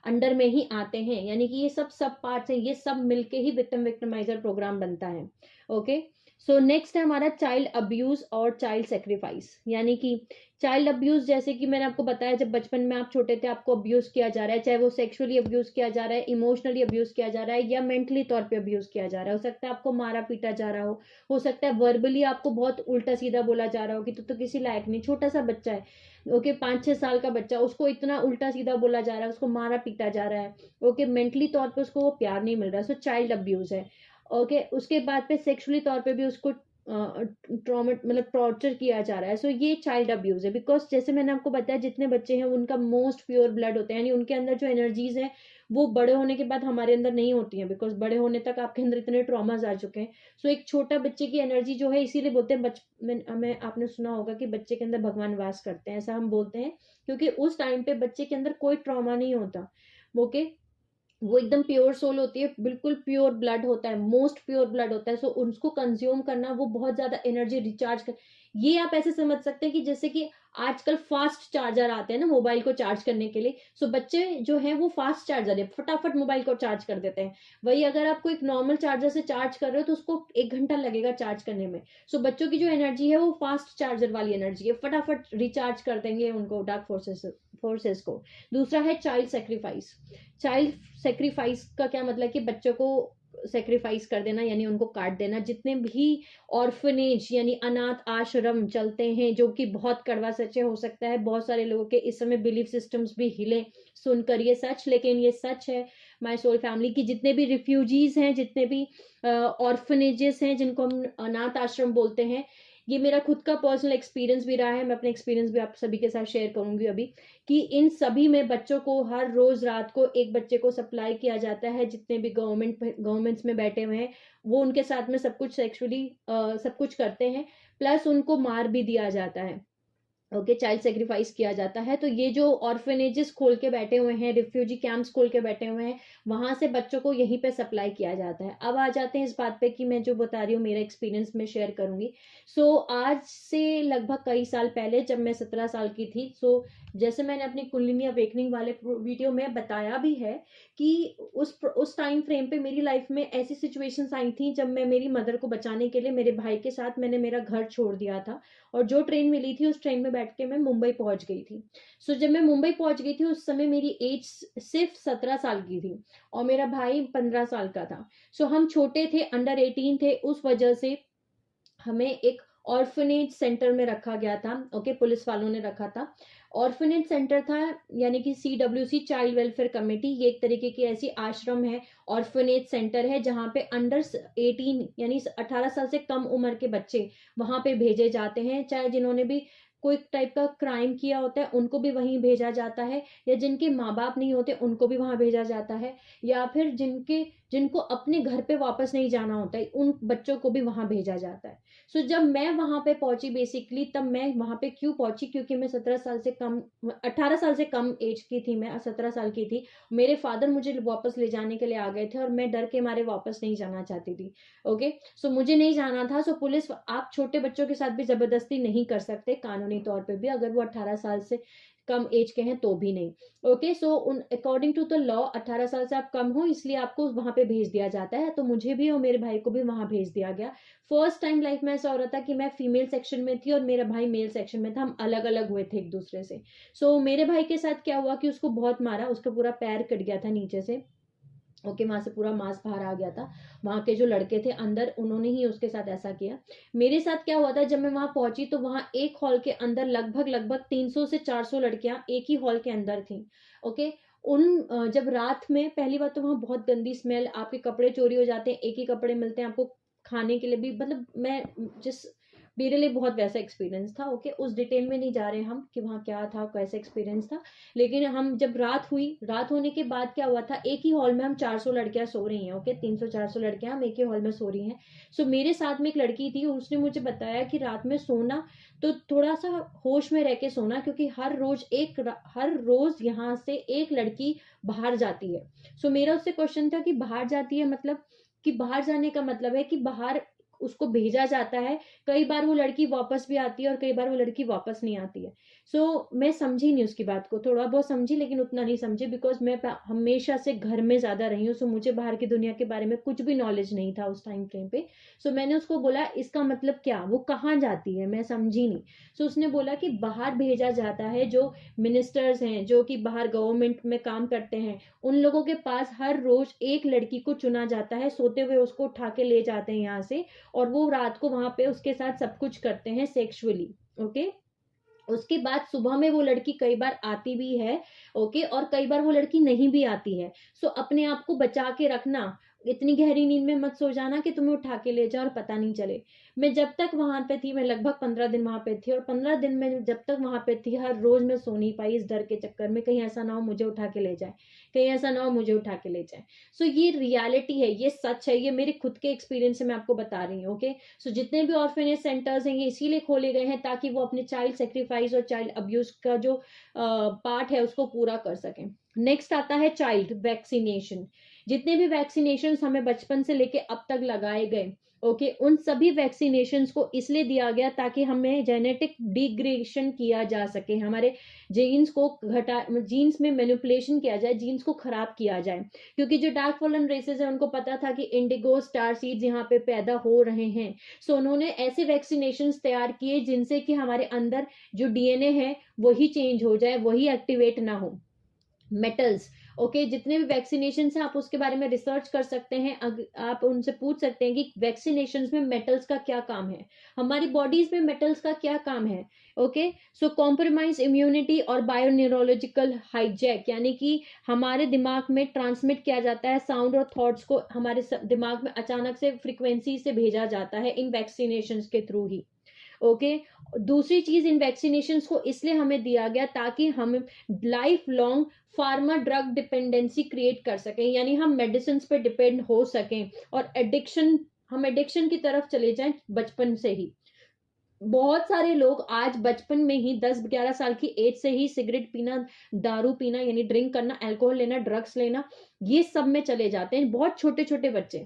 अंडर में ही आते हैं। यानी कि ये सब पार्ट्स हैं, ये सब मिलके ही विक्टिमाइजर प्रोग्राम बनता है। ओके, सो नेक्स्ट है हमारा चाइल्ड अब्यूज और चाइल्ड सेक्रीफाइस। यानी कि चाइल्ड अब्यूज, जैसे कि मैंने आपको बताया, जब बचपन में आप छोटे थे आपको अब्यूज किया जा रहा है, चाहे वो सेक्सुअली अब्यूज किया जा रहा है, इमोशनली अब्यूज किया जा रहा है, या मेंटली तौर पे अब्यूज किया जा रहा है। हो सकता है आपको मारा पीटा जा रहा हो सकता है वर्बली आपको बहुत उल्टा सीधा बोला जा रहा हो कि तू तो किसी लायक नहीं, छोटा सा बच्चा है। ओके, 5-6 साल का बच्चा, उसको इतना उल्टा सीधा बोला जा रहा है, उसको मारा पीटा जा रहा है। ओके, मेंटली तौर पे उसको वो प्यार नहीं मिल रहा, सो चाइल्ड अब्यूज है। ओके, उसके बाद पे सेक्सुअली तौर पे भी उसको ट्रॉमा मतलब टॉर्चर किया जा रहा है। सो ये चाइल्ड अब्यूज है, बिकॉज जैसे मैंने आपको बताया जितने बच्चे हैं उनका मोस्ट प्योर ब्लड होता है, यानी उनके अंदर जो एनर्जीज हैं वो बड़े होने के बाद हमारे अंदर नहीं होती हैं, बिकॉज बड़े होने तक आपके अंदर इतने ट्रॉमाज आ चुके हैं। सो एक छोटा बच्चे की एनर्जी जो है, इसीलिए बोलते हैं में आपने सुना होगा कि बच्चे के अंदर भगवान वास करते हैं, ऐसा हम बोलते हैं, क्योंकि उस टाइम पे बच्चे के अंदर कोई ट्रॉमा नहीं होता। ओके, वो एकदम प्योर सोल होती है, बिल्कुल प्योर ब्लड होता है, मोस्ट प्योर ब्लड होता है। सो उसको कंज्यूम करना वो बहुत ज्यादा एनर्जी रिचार्ज कर, ये आप ऐसे समझ सकते हैं कि जैसे कि आजकल फास्ट चार्जर आते हैं ना मोबाइल को चार्ज करने के लिए। सो बच्चे जो हैं वो फास्ट चार्जर है, फटाफट मोबाइल को चार्ज कर देते हैं। वही अगर आप कोई नॉर्मल चार्जर से चार्ज कर रहे हो तो उसको 1 घंटा लगेगा चार्ज करने में। सो बच्चों की जो एनर्जी है वो फास्ट चार्जर वाली एनर्जी है, फटाफट रिचार्ज कर देंगे उनको डार्क फोर्सेस को। दूसरा है चाइल्ड सेक्रीफाइस। चाइल्ड सेक्रीफाइस का क्या मतलब कि बच्चों को सेक्रीफाइस कर देना, यानी उनको काट देना। जितने भी ऑर्फनेज यानी अनाथ आश्रम चलते हैं, जो कि बहुत कड़वा सच है, हो सकता है बहुत सारे लोगों के इस समय बिलीफ सिस्टम्स भी हिले सुनकर ये सच, लेकिन ये सच है। माय सोल फैमिली की जितने भी रिफ्यूजीज हैं, जितने भी ऑर्फनेजेस हैं, जिनको हम अनाथ आश्रम बोलते हैं, ये मेरा खुद का पर्सनल एक्सपीरियंस भी रहा है। मैं अपने एक्सपीरियंस भी आप सभी के साथ शेयर करूंगी अभी, कि इन सभी में बच्चों को हर रोज रात को एक बच्चे को सप्लाई किया जाता है। जितने भी गवर्नमेंट्स में बैठे हुए हैं वो उनके साथ में सब कुछ सेक्सुअली सब कुछ करते हैं, प्लस उनको मार भी दिया जाता है। ओके, चाइल्ड सेक्रीफाइस किया जाता है। तो ये जो ऑर्फनेजेस खोल के बैठे हुए हैं, रिफ्यूजी कैंप्स खोल के बैठे हुए हैं, वहां से बच्चों को यहीं पे सप्लाई किया जाता है। अब आ जाते हैं इस बात पे कि मैं जो बता रही हूँ मेरा एक्सपीरियंस में शेयर करूंगी। सो आज से लगभग कई साल पहले जब मैं 17 साल की थी, सो जैसे मैंने अपनी कुंडलिनी अवेकनिंग वाले वीडियो में बताया भी है कि उस टाइम फ्रेम पे मेरी लाइफ में ऐसी सिचुएशंस आई थी जब मैं मेरी मदर को बचाने के लिए मेरे भाई के साथ मैंने मेरा घर छोड़ दिया था, और जो ट्रेन मिली थी उस ट्रेन में बैठ के मैं मुंबई पहुंच गई थी। सो जब मैं मुंबई पहुंच गई थी उस समय मेरी एज सिर्फ 17 साल की थी और मेरा भाई 15 साल का था। सो हम छोटे थे, अंडर 18 थे, उस वजह से हमें एक ऑर्फनेज सेंटर में रखा गया था। ओके, पुलिस वालों ने रखा था। ऑर्फनेज सेंटर था, यानी कि CWC चाइल्ड वेलफेयर कमेटी, ये एक तरीके की ऐसी आश्रम है, ऑर्फनेज सेंटर है, जहां पे अंडर 18 यानी 18 साल से कम उम्र के बच्चे वहां पे भेजे जाते हैं। चाहे जिन्होंने भी कोई टाइप का क्राइम किया होता है उनको भी वहीं भेजा जाता है, या जिनके माँ बाप नहीं होते उनको भी वहां भेजा जाता है, या फिर जिनको अपने घर पे वापस नहीं जाना होता है उन बच्चों को भी वहां भेजा जाता है। सो जब मैं वहां पे पहुंची बेसिकली, तब मैं वहां पे क्यों पहुंची, क्योंकि मैं 17 साल से कम 18 साल से कम एज की थी, मैं 17 साल की थी। मेरे फादर मुझे वापस ले जाने के लिए आ गए थे और मैं डर के मारे वापस नहीं जाना चाहती थी। ओके, सो मुझे नहीं जाना था। सो पुलिस, आप छोटे बच्चों के साथ भी जबरदस्ती नहीं कर सकते कानूनी तौर पे भी, अगर वो 18 साल से कम एज के हैं तो भी नहीं। ओके, सो उन अकॉर्डिंग टू द लॉ 18 साल से आप कम हो इसलिए आपको वहां पे भेज दिया जाता है। तो मुझे भी और मेरे भाई को भी वहां भेज दिया गया। फर्स्ट टाइम लाइफ में ऐसा हो रहा था कि मैं फीमेल सेक्शन में थी और मेरा भाई मेल सेक्शन में था, हम अलग अलग हुए थे एक दूसरे से। सो मेरे भाई के साथ क्या हुआ कि उसको बहुत मारा, उसका पूरा पैर कट गया था नीचे से। ओके, वहां से पूरा मांस बाहर आ गया था। वहां के जो लड़के थे अंदर, उन्होंने ही उसके साथ ऐसा किया। मेरे साथ क्या हुआ था, जब मैं वहां पहुंची तो वहां एक हॉल के अंदर लगभग लगभग 300 से 400 लड़कियां एक ही हॉल के अंदर थी। ओके, जब रात में पहली बार तो वहां बहुत गंदी स्मेल, आपके कपड़े चोरी हो जाते हैं, एक ही कपड़े मिलते हैं आपको खाने के लिए भी, मतलब मैं जिस मेरे लिए बहुत वैसा एक्सपीरियंस था। ओके, उस डिटेल में नहीं जा रहे हम कि वहाँ क्या था, कैसा एक्सपीरियंस था। लेकिन हम जब रात हुई, रात होने के बाद क्या हुआ था, एक ही हॉल में हम 400 लड़कियां सो रही हैं। ओके, 300-400 लड़कियां हम एक ही हॉल में सो रही हैं। सो मेरे साथ में एक लड़की थी, उसने मुझे बताया कि रात में सोना तो थोड़ा सा होश में रह के सोना, क्योंकि हर रोज यहाँ से एक लड़की बाहर जाती है। सो मेरा उससे क्वेश्चन था कि बाहर जाती है मतलब, कि बाहर जाने का मतलब है कि बाहर उसको भेजा जाता है। कई बार वो लड़की वापस भी आती है और कई बार वो लड़की वापस नहीं आती है। सो मैं समझी नहीं उसकी बात को, थोड़ा बहुत समझी लेकिन उतना नहीं समझी, बिकॉज मैं हमेशा से घर में ज्यादा रही हूँ। सो मुझे बाहर की दुनिया के बारे में कुछ भी नॉलेज नहीं था उस टाइम फ्रेम पे। सो मैंने उसको बोला इसका मतलब क्या, वो कहाँ जाती है, मैं समझी नहीं। सो उसने बोला कि बाहर भेजा जाता है, जो मिनिस्टर्स हैं, जो कि बाहर गवर्नमेंट में काम करते हैं, उन लोगों के पास हर रोज एक लड़की को चुना जाता है, सोते हुए उसको उठा के ले जाते हैं यहाँ से, और वो रात को वहां पे उसके साथ सब कुछ करते हैं सेक्सुअली। ओके, उसके बाद सुबह में वो लड़की कई बार आती भी है। ओके, और कई बार वो लड़की नहीं भी आती है। सो अपने आप को बचा के रखना, इतनी गहरी नींद में मत सो जाना कि तुम्हें उठा के ले जाए और पता नहीं चले। मैं जब तक वहां पे थी, मैं लगभग 15 दिन वहां पे थी, और 15 दिन में जब तक वहां पे थी, हर रोज मैं सो नहीं पाई इस डर के चक्कर में, कहीं ऐसा ना हो मुझे उठा के ले जाए, कहीं ऐसा ना हो मुझे उठा के ले जाए। सो ये रियलिटी है, ये सच है, ये मेरे खुद के एक्सपीरियंस से मैं आपको बता रही हूँ। ओके, सो जितने भी ऑर्फेनेज सेंटर्स हैं ये इसीलिए खोले गए हैं ताकि वो अपने चाइल्ड सेक्रीफाइस और चाइल्ड अब्यूज का जो पार्ट है उसको पूरा कर सकें। नेक्स्ट आता है चाइल्ड वैक्सीनेशन। जितने भी वैक्सीनेशन हमें बचपन से लेके अब तक लगाए गए, ओके, उन सभी वैक्सीनेशन को इसलिए दिया गया ताकि हमें जेनेटिक डिग्रेडेशन किया जा सके, हमारे जीन्स को जीन्स में मैनिपुलेशन किया जाए, जीन्स को खराब किया जाए। क्योंकि जो डार्क फॉलन रेसेस है उनको पता था कि इंडिगो स्टार सीड्स यहाँ पे पैदा हो रहे हैं, सो उन्होंने ऐसे वैक्सीनेशन तैयार किए जिनसे कि हमारे अंदर जो डीएनए है वही चेंज हो जाए, वही एक्टिवेट ना हो। मेटल्स, ओके, जितने भी वैक्सीनेशन हैं आप उसके बारे में रिसर्च कर सकते हैं, आप उनसे पूछ सकते हैं कि वैक्सीनेशन में मेटल्स का क्या काम है, हमारी बॉडीज में मेटल्स का क्या काम है। ओके, सो कॉम्प्रोमाइज इम्यूनिटी और बायोन्यूरोलॉजिकल हाईजैक, यानी कि हमारे दिमाग में ट्रांसमिट किया जाता है साउंड और थॉट्स को, हमारे दिमाग में अचानक से फ्रीक्वेंसी से भेजा जाता है इन वैक्सीनेशन के थ्रू ही। ओके, दूसरी चीज, इन वैक्सीनेशन को इसलिए हमें दिया गया ताकि हम life long pharma drug dependency create कर सकें, यानी हम मेडिसिन पे डिपेंड हो सकें और हम एडिक्शन की तरफ चले जाएं बचपन से ही। बहुत सारे लोग आज बचपन में ही 10-11 साल की एज से ही सिगरेट पीना, दारू पीना यानी ड्रिंक करना, अल्कोहल लेना, ड्रग्स लेना, ये सब में चले जाते हैं, बहुत छोटे छोटे बच्चे।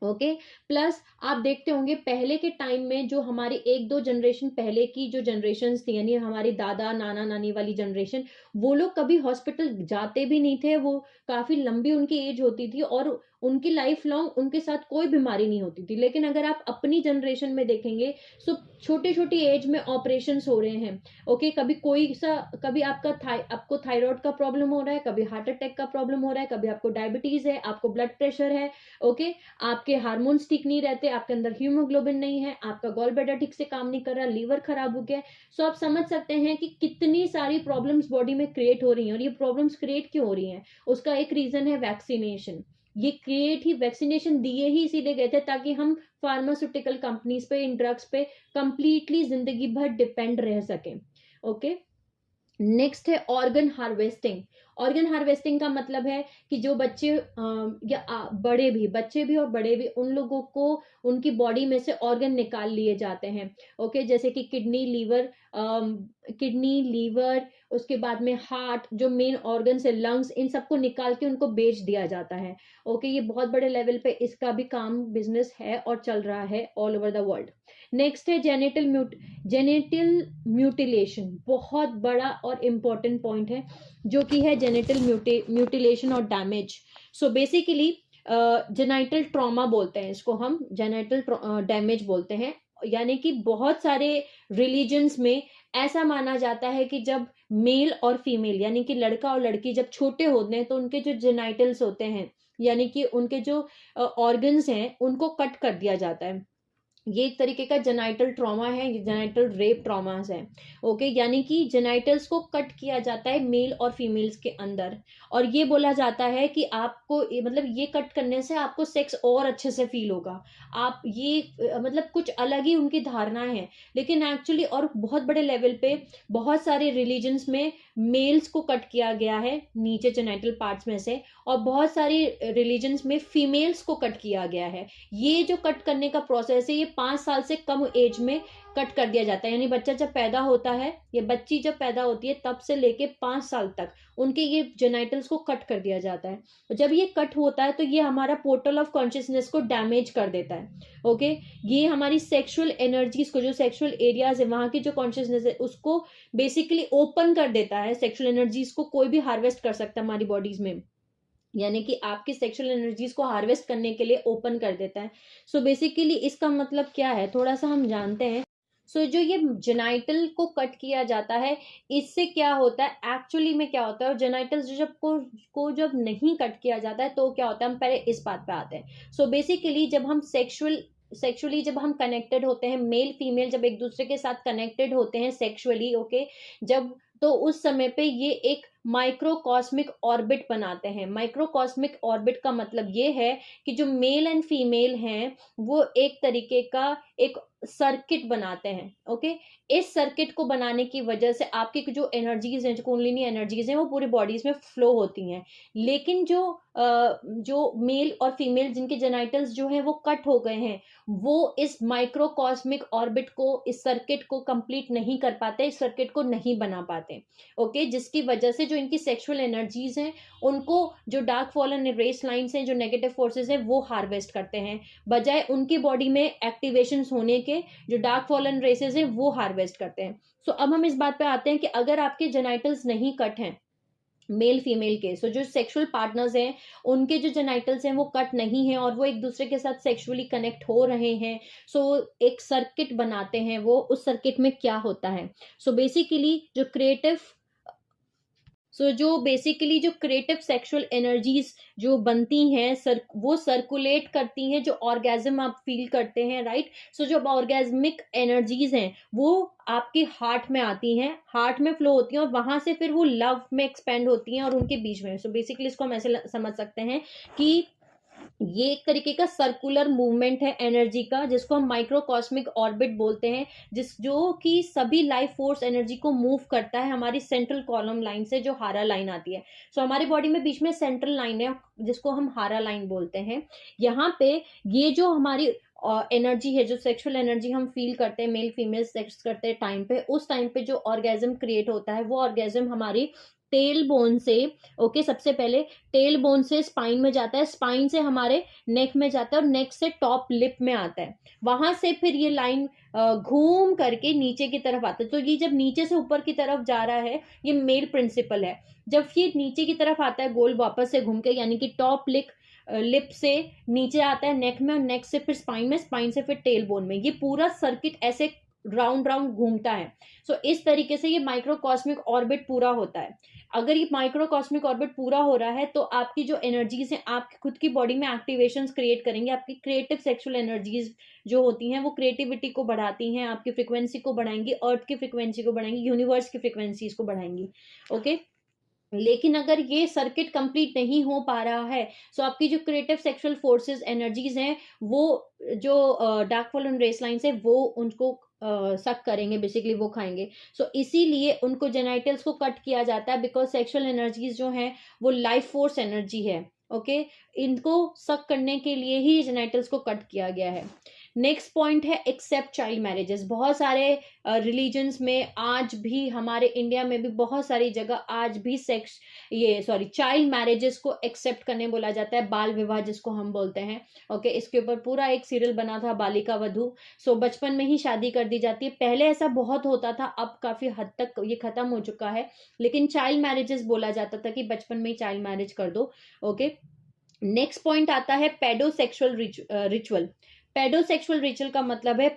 ओके, प्लस आप देखते होंगे पहले के टाइम में जो हमारी 1-2 जनरेशन पहले की जो जनरेशन थी, यानी हमारी दादा नाना नानी वाली जनरेशन, वो लोग कभी हॉस्पिटल जाते भी नहीं थे, वो काफी लंबी उनकी एज होती थी और उनकी लाइफ लॉन्ग उनके साथ कोई बीमारी नहीं होती थी। लेकिन अगर आप अपनी जनरेशन में देखेंगे सो छोटी छोटी एज में ऑपरेशन हो रहे हैं। ओके, कभी आपको थायराइड का प्रॉब्लम हो रहा है, कभी हार्ट अटैक का प्रॉब्लम हो रहा है, कभी आपको डायबिटीज है, आपको ब्लड प्रेशर है। ओके, आपके हार्मोन्स ठीक नहीं रहते, आपके अंदर हीमोग्लोबिन नहीं है, आपका गॉल ब्लैडर ठीक से काम नहीं कर रहा, लीवर खराब हो गया। सो आप समझ सकते हैं कि कितनी सारी प्रॉब्लम्स बॉडी में क्रिएट हो रही हैं, और ये प्रॉब्लम्स क्रिएट क्यों हो रही हैं, उसका एक रीजन है वैक्सीनेशन। ये क्रिएट ही वैक्सीनेशन दिए ही इसीलिए गए थे ताकि हम फार्मास्यूटिकल कंपनीज पे, इन ड्रग्स पे कंप्लीटली जिंदगी भर डिपेंड रह सकें। ओके, नेक्स्ट है ऑर्गन हार्वेस्टिंग। ऑर्गन हार्वेस्टिंग का मतलब है कि जो बच्चे बच्चे भी और बड़े भी, उन लोगों को उनकी बॉडी में से ऑर्गन निकाल लिए जाते हैं। ओके, जैसे कि किडनी लीवर, उसके बाद में हार्ट, जो मेन ऑर्गन है लंग्स, इन सबको निकाल के उनको बेच दिया जाता है। ओके, ये बहुत बड़े लेवल पे इसका भी काम बिजनेस है और चल रहा है all over the world. Next है जेनेटल म्यूटिलेशन, बहुत बड़ा और इंपॉर्टेंट पॉइंट है जो कि है जेनेटल म्यूटिलेशन और damage. So basically genital trauma बोलते हैं इसको, हम जेनाइटल डैमेज बोलते हैं। यानी कि बहुत सारे रिलीजन्स में ऐसा माना जाता है कि जब मेल और फीमेल यानी कि लड़का और लड़की जब छोटे होते हैं तो उनके जो जेनाइटल्स होते हैं, यानी कि उनके जो ऑर्गन्स हैं, उनको कट कर दिया जाता है। ये एक तरीके का जेनाइटल ट्रॉमा है, ये जेनाइटल रेप ट्रॉमास है। ओके, यानी कि जेनाइटल्स को कट किया जाता है मेल और फीमेल्स के अंदर, और ये बोला जाता है कि आपको मतलब ये कट करने से आपको सेक्स और अच्छे से फील होगा। आप ये मतलब कुछ अलग ही उनकी धारणा है, लेकिन एक्चुअली और बहुत बड़े लेवल पे बहुत सारे रिलीजन्स में मेल्स को कट किया गया है नीचे जेनाइटल पार्ट्स में से, और बहुत सारी रिलीजन्स में फीमेल्स को कट किया गया है। ये जो कट करने का प्रोसेस है ये 5 साल से कम एज में कट कर दिया जाता है, यानी बच्चा जब पैदा होता है या बच्ची जब पैदा होती है तब से लेके 5 साल तक उनके ये जेनाइटल्स को कट कर दिया जाता है। जब ये कट होता है तो ये हमारा पोर्टल ऑफ कॉन्शियसनेस को डैमेज कर देता है। ओके, ये हमारी सेक्सुअल एनर्जीज को, जो सेक्सुअल एरियाज है वहां की जो कॉन्शियसनेस है उसको बेसिकली ओपन कर देता है। सेक्सुअल एनर्जीज को कोई भी हार्वेस्ट कर सकता है हमारी बॉडीज में, यानी कि आपकी सेक्सुअल एनर्जीज को हार्वेस्ट करने के लिए ओपन कर देता है। सो बेसिकली इसका मतलब क्या है थोड़ा सा हम जानते हैं। सो जो ये जेनाइटल को कट किया जाता है इससे क्या होता है, एक्चुअली में क्या होता है, और जेनाइटल्स जब नहीं कट किया जाता है तो क्या होता है, हम पहले इस बात पे आते हैं। सो बेसिकली जब हम सेक्सुअल सेक्सुअली जब हम कनेक्टेड होते हैं, मेल फीमेल जब एक दूसरे के साथ कनेक्टेड होते हैं सेक्सुअली, ओके, जब, तो उस समय पे ये एक माइक्रोकॉस्मिक ऑर्बिट बनाते हैं। माइक्रोकॉस्मिक ऑर्बिट का मतलब ये है कि जो मेल एंड फीमेल हैं वो एक तरीके का एक सर्किट बनाते हैं, ओके। इस सर्किट को बनाने की वजह से आपकी जो एनर्जीज हैं, जो कुंडलिनी एनर्जीज हैं, वो पूरी बॉडीज में फ्लो होती हैं। लेकिन जो मेल और फीमेल जिनके जेनाइटल्स जो हैं वो कट हो गए हैं, वो इस माइक्रोकॉस्मिक ऑर्बिट को, इस सर्किट को कंप्लीट नहीं कर पाते, इस सर्किट को नहीं बना पाते, ओके। जिसकी वजह से जो इनकी सेक्सुअल एनर्जीज हैं उनको जो डार्क फॉलन रेस लाइन्स हैं, जो नेगेटिव फोर्सेस हैं, वो हार्वेस्ट करते हैं, बजाय उनकी बॉडी में एक्टिवेशन होने के जो डार्क फॉलन रेसेस हैं वो हार्वेस्ट करते हैं। सो अब हम इस बात पे आते हैं कि अगर आपके जेनाइटल्स नहीं कट हैं मेल फीमेल के, सो जो सेक्सुअल पार्टनर्स हैं उनके जो जेनाइटल्स हैं वो कट नहीं है और वो एक दूसरे के साथ सेक्सुअली कनेक्ट हो रहे हैं, सो एक सर्किट बनाते हैं। वो उस सर्किट में क्या होता है, सो बेसिकली जो बेसिकली जो क्रिएटिव सेक्सुअल एनर्जीज जो बनती हैं वो सर्कुलेट करती हैं, जो ऑर्गेज्म आप फील करते हैं, राइट। सो जो ऑर्गेज्मिक एनर्जीज हैं वो आपके हार्ट में आती हैं, हार्ट में फ्लो होती हैं और वहां से फिर वो लव में एक्सपेंड होती हैं और उनके बीच में। सो बेसिकली इसको हम ऐसे समझ सकते हैं कि ये एक तरीके का सर्कुलर मूवमेंट है एनर्जी का, जिसको हम माइक्रोकॉस्मिक ऑर्बिट बोलते हैं, जो कि सभी लाइफ फोर्स एनर्जी को मूव करता है हमारी सेंट्रल कॉलम लाइन से, जो हारा लाइन आती है। सो हमारी बॉडी में बीच में सेंट्रल लाइन है जिसको हम हारा लाइन बोलते हैं। यहाँ पे ये जो हमारी एनर्जी है, जो सेक्सुअल एनर्जी हम फील करते हैं मेल फीमेल सेक्स करते हैं टाइम पे, उस टाइम पे जो ऑर्गेजम क्रिएट होता है वो ऑर्गेजम हमारी टेल बोन से, ओके, सबसे पहले टेल बोन से स्पाइन में जाता है, स्पाइन से हमारे नेक में जाता है और नेक से टॉप लिप में आता है। वहां से फिर ये लाइन घूम करके नीचे की तरफ आता है। तो ये जब नीचे से ऊपर की तरफ जा रहा है, ये मेल प्रिंसिपल है। जब ये नीचे की तरफ आता है गोल वापस से घूम के, यानी कि टॉप लिप से नीचे आता है नेक में, और नेक से फिर स्पाइन में, स्पाइन से फिर टेल बोन में, ये पूरा सर्किट ऐसे राउंड राउंड घूमता है। सो इस तरीके से ये माइक्रोकॉस्मिक ऑर्बिट पूरा होता है। अगर ये माइक्रोकॉस्मिक ऑर्बिट पूरा हो रहा है तो आपकी जो एनर्जीज हैं आपकी खुद की बॉडी में एक्टिवेशंस क्रिएट करेंगे। आपकी क्रिएटिव सेक्सुअल एनर्जीज जो होती हैं वो क्रिएटिविटी को बढ़ाती हैं, आपकी फ्रिक्वेंसी को बढ़ाएंगी, अर्थ की फ्रिक्वेंसी को बढ़ाएंगी, यूनिवर्स की फ्रिक्वेंसीज को बढ़ाएंगी, ओके। लेकिन अगर ये सर्किट कंप्लीट नहीं हो पा रहा है, सो आपकी जो क्रिएटिव सेक्सुअल फोर्सेस एनर्जीज हैं वो जो डार्क फॉलन रेस लाइन है वो उनको सक करेंगे, बेसिकली वो खाएंगे। सो इसीलिए उनको जेनाइटल्स को कट किया जाता है, बिकॉज सेक्सुअल एनर्जीज जो हैं वो लाइफ फोर्स एनर्जी है, ओके। इनको सक करने के लिए ही जेनाइटल्स को कट किया गया है। नेक्स्ट पॉइंट है एक्सेप्ट चाइल्ड मैरिजेस। बहुत सारे रिलीजन्स में आज भी, हमारे इंडिया में भी बहुत सारी जगह आज भी चाइल्ड मैरिजेस को एक्सेप्ट करने बोला जाता है, बाल विवाह जिसको हम बोलते हैं, ओके। इसके ऊपर पूरा एक सीरियल बना था, बालिका वधू। सो बचपन में ही शादी कर दी जाती है, पहले ऐसा बहुत होता था, अब काफी हद तक ये खत्म हो चुका है। लेकिन चाइल्ड मैरिजेस बोला जाता था कि बचपन में ही चाइल्ड मैरिज कर दो, ओके। नेक्स्ट पॉइंट आता है पेडोसेक्सुअल रिचुअल। पेडोसेक्सुअल रिचुअल का मतलब है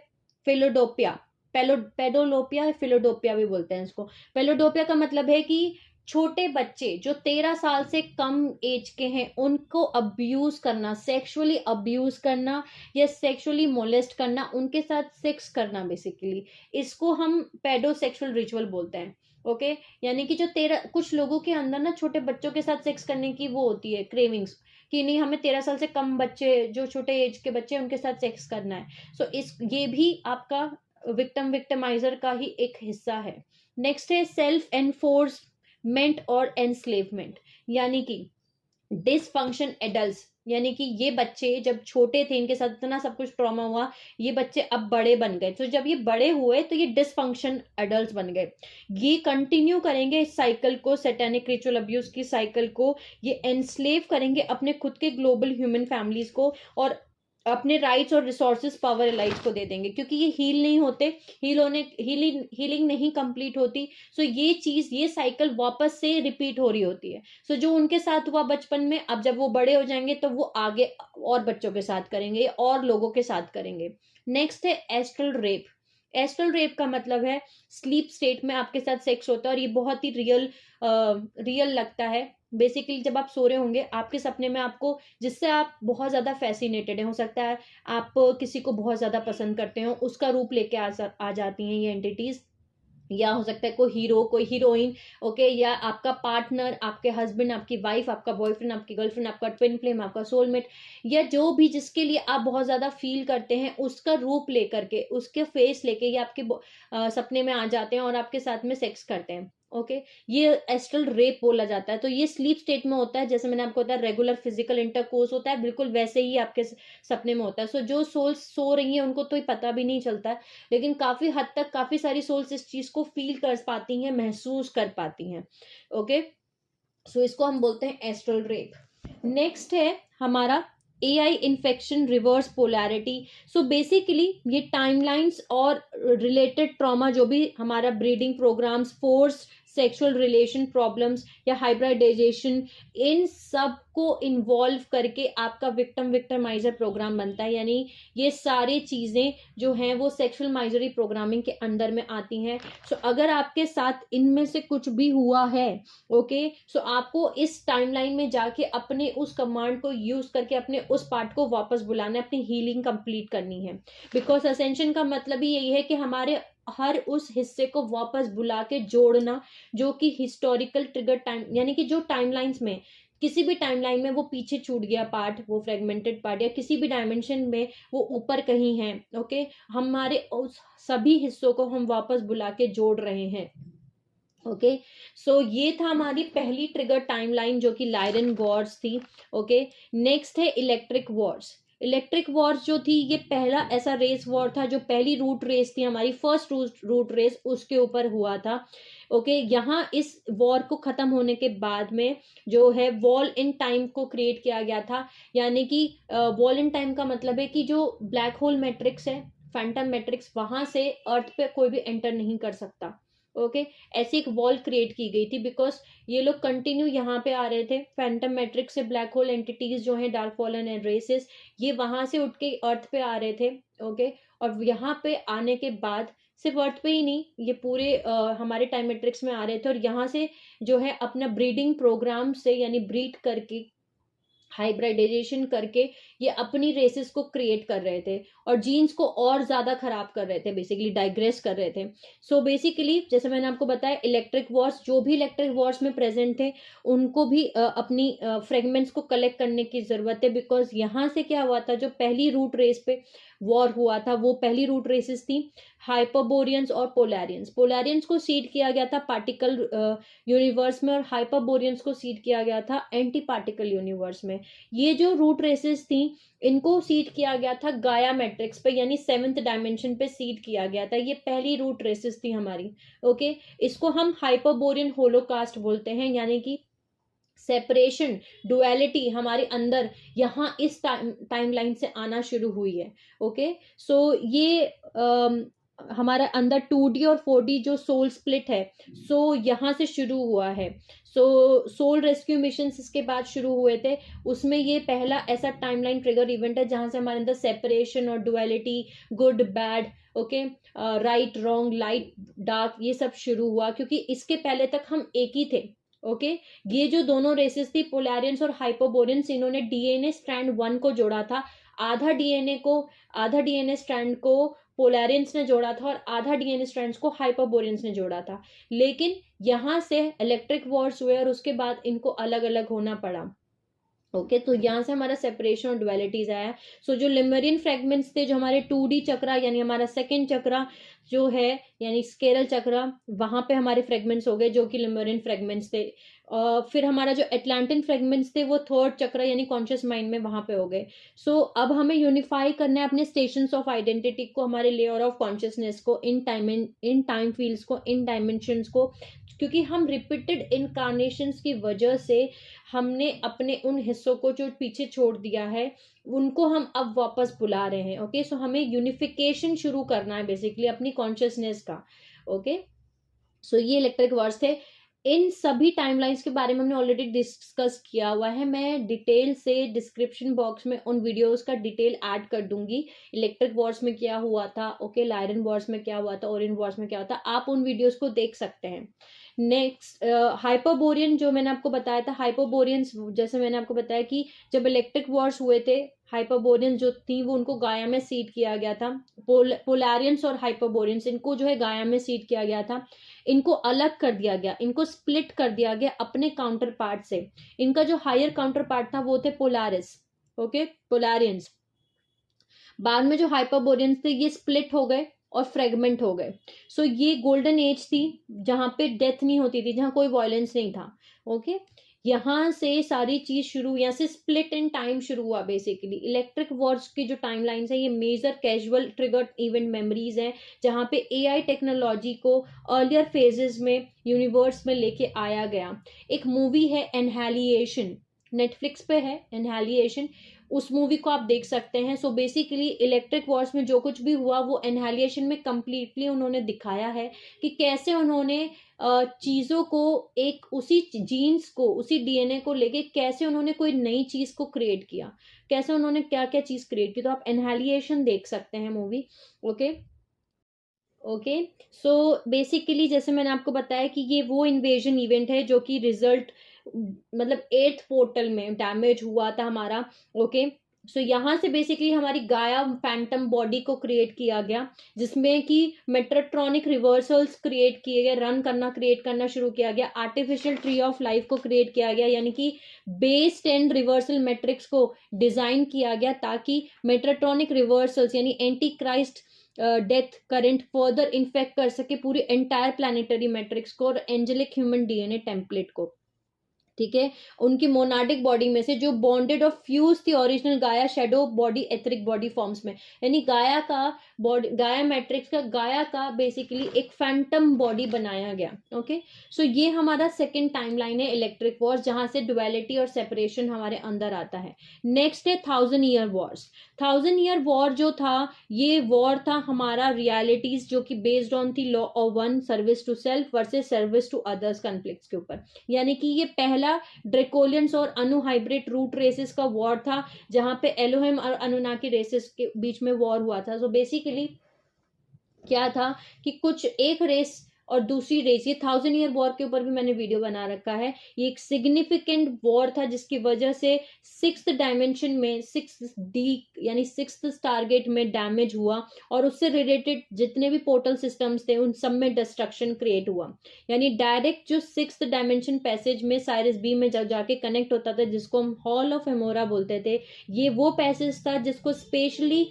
फिलोडोपिया। पेडोलोपिया, फिलोडोपिया भी बोलते हैं इसको। पेलोडोपिया का मतलब है कि छोटे बच्चे जो 13 साल से कम एज के हैं उनको अब्यूज करना, सेक्सुअली अब्यूज करना या सेक्सुअली मोलेस्ट करना, उनके साथ सेक्स करना, बेसिकली इसको हम पेडोसेक्सुअल रिचुअल बोलते हैं, ओके। यानी कि जो कुछ लोगों के अंदर ना छोटे बच्चों के साथ सेक्स करने की वो होती है क्रेविंग्स, कि नहीं हमें 13 साल से कम बच्चे, जो छोटे एज के बच्चे उनके साथ सेक्स करना है। सो ये भी आपका विक्टिमाइजर का ही एक हिस्सा है। नेक्स्ट है सेल्फ एनफोर्समेंट और एनस्लेवमेंट, यानी कि डिसफंक्शन एडल्ट, यानी कि ये बच्चे जब छोटे थे इनके साथ इतना सब कुछ ट्रॉमा हुआ, ये बच्चे अब बड़े बन गए, तो जब ये बड़े हुए तो ये डिसफंक्शन एडल्ट बन गए। ये कंटिन्यू करेंगे इस साइकिल को, सैटेनिक रिचुअल अब्यूज की साइकिल को, ये एनस्लेव करेंगे अपने खुद के ग्लोबल ह्यूमन फैमिलीज को, और अपने राइट्स और रिसोर्सेज पावर एलाइज को दे देंगे, क्योंकि ये हील नहीं होते, हीलिंग नहीं कंप्लीट होती। सो ये चीज, ये साइकिल वापस से रिपीट हो रही होती है। सो जो उनके साथ हुआ बचपन में, अब जब वो बड़े हो जाएंगे तो वो आगे और बच्चों के साथ करेंगे और लोगों के साथ करेंगे। नेक्स्ट है एस्ट्रल रेप। एस्ट्रल रेप का मतलब है स्लीप स्टेट में आपके साथ सेक्स होता है, और ये बहुत ही रियल लगता है, बेसिकली जब आप सो रहे होंगे, आपके सपने में आपको, जिससे आप बहुत ज़्यादा फैसिनेटेड हैं, हो सकता है आप किसी को बहुत ज़्यादा पसंद करते हो, उसका रूप लेके आ जाती हैं ये एंटिटीज, या हो सकता है कोई हीरो, कोई हीरोइन, ओके, या आपका पार्टनर, आपके हस्बैंड, आपकी वाइफ, आपका बॉयफ्रेंड, आपकी गर्लफ्रेंड, आपका ट्विन फ्लेम, आपका सोलमेट, या जो भी जिसके लिए आप बहुत ज्यादा फील करते हैं, उसका रूप लेकर के, उसके फेस लेके ये आपके सपने में आ जाते हैं और आपके साथ में सेक्स करते हैं। ओके, ये एस्ट्रल रेप बोला जाता है। तो ये स्लीप स्टेट में होता है, जैसे मैंने आपको बताया रेगुलर फिजिकल इंटरकोर्स होता है, बिल्कुल वैसे ही आपके सपने में होता है। सो जो सोल्स सो रही हैं उनको तो ही पता भी नहीं चलता है, लेकिन काफी हद तक काफी सारी सोल्स इस चीज को फील कर पाती हैं, महसूस कर पाती हैं। ओके, सो इसको हम बोलते हैं एस्ट्रल रेप। नेक्स्ट है हमारा AI infection reverse polarity. So basically ये टाइमलाइंस और रिलेटेड ट्रॉमा, जो भी हमारा breeding programmes, force sexual relation problems या हाइब्रिडाइजेशन, इन सब को इन्वॉल्व करके आपका विक्टिम विक्टिमाइजर प्रोग्राम बनता है। यानी ये सारी चीजें जो हैं वो सेक्सुअल माइजरी प्रोग्रामिंग के अंदर में आती हैं। सो अगर आपके साथ इनमें से कुछ भी हुआ है, ओके, सो आपको इस टाइमलाइन में जाके अपने उस कमांड को यूज करके अपने उस पार्ट को वापस बुलाना है, अपनी हीलिंग कंप्लीट करनी है। बिकॉज असेंशन का मतलब ही यही है कि हमारे हर उस हिस्से को वापस बुला के जोड़ना, जो कि हिस्टोरिकल ट्रिगर टाइम, यानी कि जो टाइमलाइंस में, किसी भी टाइमलाइन में वो पीछे छूट गया पार्ट, वो फ्रेगमेंटेड पार्ट, या किसी भी डायमेंशन में वो ऊपर कहीं है, ओके, हमारे उस सभी हिस्सों को हम वापस बुला के जोड़ रहे हैं। ओके, सो ये था हमारी पहली ट्रिगर टाइमलाइन जो कि लायरन वॉर्स थी। ओके, नेक्स्ट है इलेक्ट्रिक वॉर्स। इलेक्ट्रिक वॉर्स जो थी, ये पहला ऐसा रेस वॉर था, जो पहली रूट रेस थी हमारी, फर्स्ट रूट रेस, उसके ऊपर हुआ था। ओके, यहाँ इस वॉर को खत्म होने के बाद में जो है वॉल इन टाइम को क्रिएट किया गया था। यानी कि वॉल इन टाइम का मतलब है कि जो ब्लैक होल मैट्रिक्स है, फैंटम मैट्रिक्स, वहां से अर्थ पे कोई भी एंटर नहीं कर सकता। ओके, ऐसी एक वॉल क्रिएट की गई थी, बिकॉज ये लोग कंटिन्यू यहाँ पे आ रहे थे, फैंटम मैट्रिक्स से ब्लैक होल एंटिटीज जो है, डार्क फॉलन एंड रेसेस, ये वहां से उठ के अर्थ पे आ रहे थे। ओके, और यहाँ पे आने के बाद सिर्फ अर्थ पे ही नहीं, ये पूरे हमारे टाइम मैट्रिक्स में आ रहे थे, और यहाँ से जो है अपना ब्रीडिंग प्रोग्राम से, यानी ब्रीड करके, हाइब्रिडाइजेशन करके, ये अपनी रेसेस को क्रिएट कर रहे थे और जीन्स को और ज्यादा खराब कर रहे थे, बेसिकली डाइग्रेस कर रहे थे। सो बेसिकली जैसे मैंने आपको बताया, इलेक्ट्रिक वॉर्स, जो भी इलेक्ट्रिक वॉर्स में प्रेजेंट थे, उनको भी अपनी फ्रेगमेंट्स को कलेक्ट करने की जरूरत है। बिकॉज यहाँ से क्या हुआ था, जो पहली रूट रेस पे वॉर हुआ था, वो पहली रूट रेसेस थी हाइपरबोरियंस और पोलैरियंस। पोलैरियंस को सीड किया गया था पार्टिकल यूनिवर्स में, और हाइपरबोरियंस को सीड किया गया था एंटी पार्टिकल यूनिवर्स में। ये जो रूट रेसेस थी, इनको सीड किया गया था गाया मैट्रिक्स पे, यानी 7th डायमेंशन पे सीड किया गया था। ये पहली रूट रेसेस थी हमारी। ओके, इसको हम हाइपरबोरियन होलोकास्ट बोलते हैं, यानी कि सेपरेशन, डुअलिटी हमारे अंदर यहाँ इस टाइमलाइन से आना शुरू हुई है। ओके, सो ये हमारा अंदर 2D और 4D जो सोल स्प्लिट है, सो यहाँ से शुरू हुआ है। सो सोल रेस्क्यू मिशन इसके बाद शुरू हुए थे, उसमें ये पहला ऐसा टाइमलाइन ट्रिगर इवेंट है जहां से हमारे अंदर सेपरेशन और duality, good bad, okay, right wrong, light dark, ये सब शुरू हुआ, क्योंकि इसके पहले तक हम एक ही थे। ओके, ये जो दोनों रेसेस थी, पोलैरियंस और हाइपरबोरियंस, इन्होंने डीएनए स्ट्रैंड 1 को जोड़ा था, आधा डीएनए स्ट्रैंड को पोलैरियंस ने जोड़ा था, और आधा डीएनए स्ट्रैंड्स को हाइपरबोरियंस ने जोड़ा था। लेकिन यहां से इलेक्ट्रिक वॉर्स हुए और उसके बाद इनको अलग अलग होना पड़ा। ओके, तो यहाँ से हमारा सेपरेशन और डुअलिटीज आया। सो जो लिमरियन फ्रेगमेंट्स थे, जो हमारे 2D चक्रा, यानी हमारा सेकंड चक्रा जो है, यानी स्केरल चक्रा, वहां पे हमारे फ्रेगमेंट्स हो गए जो कि लिमरियन फ्रेगमेंट्स थे। फिर हमारा जो एटलांटिन फ्रेगमेंट्स थे, वो थर्ड चक्रा यानी कॉन्शियस माइंड में वहां पे हो गए। सो अब हमें यूनिफाई करना है अपने स्टेशंस ऑफ आइडेंटिटी को, हमारे लेयर ऑफ कॉन्शियसनेस को, इन टाइम फील्ड्स को, इन डायमेंशंस को, क्योंकि हम रिपीटेड इनकारनेशंस की वजह से हमने अपने उन हिस्सों को जो पीछे छोड़ दिया है, उनको हम अब वापस बुला रहे हैं। ओके, सो हमें यूनिफिकेशन शुरू करना है बेसिकली अपनी कॉन्शियसनेस का। ओके, सो ये इलेक्ट्रिक वर्ड्स थे। इन सभी टाइमलाइंस के बारे में हमने ऑलरेडी डिस्कस किया हुआ है, मैं डिटेल से डिस्क्रिप्शन बॉक्स में उन वीडियोस का डिटेल ऐड कर दूंगी। इलेक्ट्रिक वॉर्स में क्या हुआ था, ओके, लायरन वॉर्स में क्या हुआ था, ओरियन वॉर्स में क्या हुआ था, आप उन वीडियोस को देख सकते हैं। नेक्स्ट हाइपरबोरियन, जो मैंने आपको बताया था, हाइपरबोरियंस जैसे मैंने आपको बताया कि जब इलेक्ट्रिक वॉर्स हुए थे, हाइपरबोरियन जो थी वो उनको गाया में सीड किया गया था। पोलारियंस और हाइपरबोरियंस, इनको जो है गाया में सीड किया गया था। इनको अलग कर दिया गया, इनको स्प्लिट कर दिया गया अपने काउंटर पार्ट से। इनका जो हायर काउंटर पार्ट था वो थे पोलारिस, ओके, पोलारियंस। बाद में जो हाइपरबोरियंस थे ये स्प्लिट हो गए और फ्रेगमेंट हो गए। सो ये गोल्डन एज थी जहां पे डेथ नहीं होती थी, जहां कोई वायलेंस नहीं था, ओके। यहाँ से सारी चीज शुरू, यहाँ से स्प्लिट इन टाइम शुरू हुआ बेसिकली। इलेक्ट्रिक वॉर्स की जो टाइम लाइन्स है ये major casual triggered event memories हैं, जहां पे एआई टेक्नोलॉजी को अर्लियर फेजेस में यूनिवर्स में लेके आया गया। एक मूवी है एनहैलिएशन, नेटफ्लिक्स पे है एनहैलिएशन, उस मूवी को आप देख सकते हैं। सो बेसिकली इलेक्ट्रिक वॉर्स में जो कुछ भी हुआ वो एनहैलिएशन में कंप्लीटली उन्होंने दिखाया है कि कैसे उन्होंने चीजों को, एक उसी जीन्स को, उसी डीएनए को लेके कैसे उन्होंने कोई नई चीज को क्रिएट किया, कैसे उन्होंने क्या क्या चीज क्रिएट की। तो आप एनहैलिएशन देख सकते हैं movie, okay. Okay, so basically जैसे मैंने आपको बताया कि ये वो इन्वेजन इवेंट है जो कि रिजल्ट मतलब 8th पोर्टल में डैमेज हुआ था हमारा, ओके। सो यहाँ से बेसिकली हमारी गाया फैंटम बॉडी को क्रिएट किया गया, जिसमें कि मेट्रोट्रॉनिक रिवर्सल्स क्रिएट किए गए, रन करना, क्रिएट करना शुरू किया गया। आर्टिफिशियल ट्री ऑफ लाइफ को क्रिएट किया गया, यानी कि बेस्ड एंड रिवर्सल मैट्रिक्स को डिजाइन किया गया ताकि मेट्रोट्रॉनिक रिवर्सल्स यानी anti Christ death current further infect कर सके पूरी एंटायर प्लानिटरी मैट्रिक्स को और एंजेलिक ह्यूमन डीएनए टेम्पलेट को, ठीक है। उनकी मोनाडिक बॉडी में से जो बॉन्डेड और फ्यूज थी ओरिजिनल गाया shadow body etheric body forms में, यानी गाया का बॉडी, गाया मैट्रिक्स का, गाया का बेसिकली एक फैंटम बॉडी बनाया गया, ओके। सो ये हमारा सेकंड टाइमलाइन है इलेक्ट्रिक वॉर्स, जहां से डुअलिटी और सेपरेशन हमारे अंदर आता है। नेक्स्ट है 1000 ईयर वॉर्स। 1000 ईयर वॉर जो था, ये वॉर था हमारा रियलिटीज जो कि बेस्ड ऑन थी law of one, service to self versus service to others conflicts के ऊपर। यानी कि ये पहला ड्रेकोलियंस और अनु हाइब्रिड रूट रेसेस का वॉर था, जहां पे एलोहिम और अनुनाकी रेसेस के बीच में वॉर हुआ था। सो बेसिकली क्या था कि कुछ एक रेस और दूसरी रेस, ये 1000 ईयर वॉर के ऊपर भी मैंने वीडियो बना रखा है। ये एक सिग्निफिकेंट वॉर था जिसकी वजह से 6th डायमेंशन में 6D यानी 6th टारगेट में डैमेज हुआ और उससे रिलेटेड जितने भी पोर्टल सिस्टम्स थे उन सब में डिस्ट्रक्शन क्रिएट हुआ। यानी डायरेक्ट जो 6th डायमेंशन पैसेज में साइरस बी में जाके कनेक्ट होता था, जिसको हम हॉल ऑफ हेमोरा बोलते थे, ये वो पैसेज था जिसको स्पेशली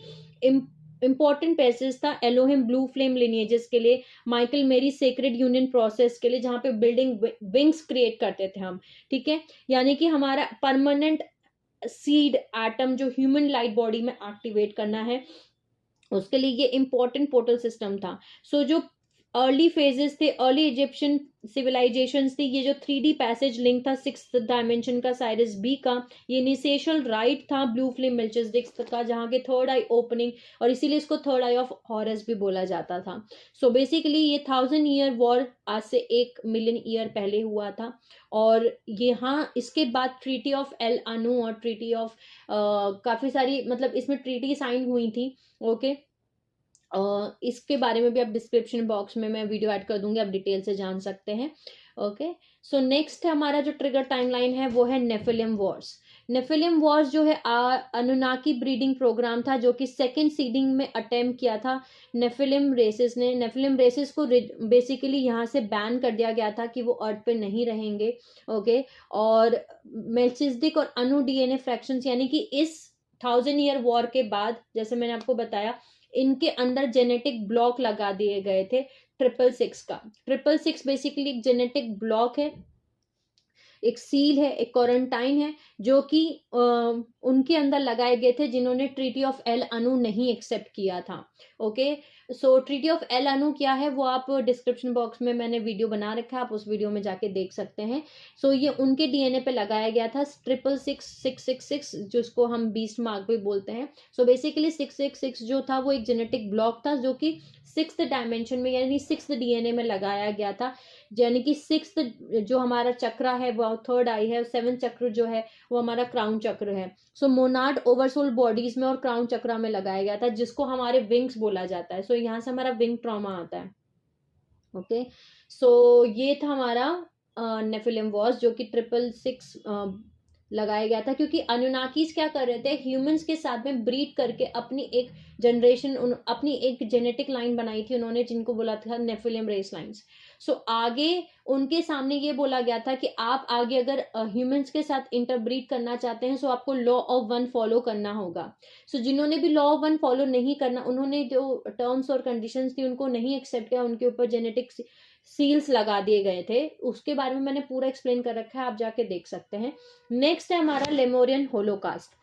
इंपॉर्टेंट पैसेज था एलोहिम ब्लू फ्लेम लिनिएजेस के लिए, माइकल मेरी सेक्रेड यूनियन प्रोसेस के लिए, जहां पे बिल्डिंग विंग्स क्रिएट करते थे हम, ठीक है। यानी कि हमारा परमानेंट सीड एटम जो ह्यूमन लाइट बॉडी में एक्टिवेट करना है, उसके लिए ये इंपॉर्टेंट पोर्टल सिस्टम था। सो जो अर्ली फेजेस थे, अर्ली इजिप्शियन सिविलाइजेशंस थी, ये जो 3D पैसेज लिंक था 6th डायमेंशन का साइरस बी का, ये इनिशियल राइट था ब्लू फ्लेम मेल्चिसडेक का, जहां के थर्ड आई ओपनिंग, और इसीलिए इसको थर्ड आई ऑफ हॉरस भी बोला जाता था। सो बेसिकली ये 1000 ईयर वॉर आज से 1 मिलियन ईयर पहले हुआ था। और यहाँ इसके बाद ट्रीटी ऑफ एल अनु और ट्रीटी ऑफ काफी सारी, मतलब इसमें ट्रीटी साइन हुई थी, ओके। इसके बारे में भी आप डिस्क्रिप्शन बॉक्स में मैं वीडियो ऐड कर दूंगी, आप डिटेल से जान सकते हैं, ओके। सो नेक्स्ट हमारा जो ट्रिगर टाइमलाइन है वो है नेफिलियम वॉर्स। नेफिलियम वॉर्स जो है अनुनाकी ब्रीडिंग प्रोग्राम था जो कि सेकेंड सीडिंग में अटेम्प्ट किया था नेफिलियम रेसेस ने। नेफिलियम रेसेस को बेसिकली यहाँ से बैन कर दिया गया था कि वो अर्थ पे नहीं रहेंगे, ओके। और मेल्चिसडेक और अनु डीएनए फ्रैक्शंस, यानी कि इस 1000 ईयर वॉर के बाद, जैसे मैंने आपको बताया, इनके अंदर जेनेटिक ब्लॉक लगा दिए गए थे 666 का। 666 बेसिकली एक जेनेटिक ब्लॉक है, एक सील है, एक क्वारंटाइन है, जो कि उनके अंदर लगाए गए थे जिन्होंने ट्रीटी ऑफ एल अनु नहीं एक्सेप्ट किया था, ओके। सो ट्रीटी ऑफ एल अनु क्या है वो आप डिस्क्रिप्शन बॉक्स में मैंने वीडियो बना रखा है, आप उस वीडियो में जाके देख सकते हैं। सो ये उनके डीएनए पे लगाया गया था 666 जिसको हम बीस्ट मार्क भी बोलते हैं। सो बेसिकली 666 जो था वो एक जेनेटिक ब्लॉक था जो कि 6th डायमेंशन में यानी 6th डीएनए में लगाया गया था, यानी कि 6th जो हमारा चक्र है वो थर्ड आई है, 7th चक्र जो है वो हमारा क्राउन चक्र है। सो मोनाड ओवरसोल बॉडीज में और क्राउन चक्र में लगाया गया था, जिसको हमारे विंग्स बोला जाता है। सो यहाँ से हमारा विंग ट्रॉमा आता है, ओके, सो ये था हमारा नेफिलिम वॉर्स, जो कि 666 लगाया गया था, क्योंकि अनुनाकीज क्या कर रहे थे, ह्यूमंस के साथ में ब्रीड करके अपनी एक जनरेशन, अपनी एक जेनेटिक लाइन बनाई थी उन्होंने, जिनको बोला था नेफिलिम रेस लाइन्स। सो आगे उनके सामने ये बोला गया था कि आप आगे अगर ह्यूमंस के साथ इंटरब्रीड करना चाहते हैं, सो आपको लॉ ऑफ वन फॉलो करना होगा। सो जिन्होंने भी लॉ ऑफ वन फॉलो नहीं करना, उन्होंने जो टर्म्स और कंडीशंस थी उनको नहीं एक्सेप्ट किया, उनके ऊपर जेनेटिक सील्स लगा दिए गए थे। उसके बारे में मैंने पूरा एक्सप्लेन कर रखा है, आप जाके देख सकते हैं। नेक्स्ट है हमारा लेमोरियन होलोकास्ट।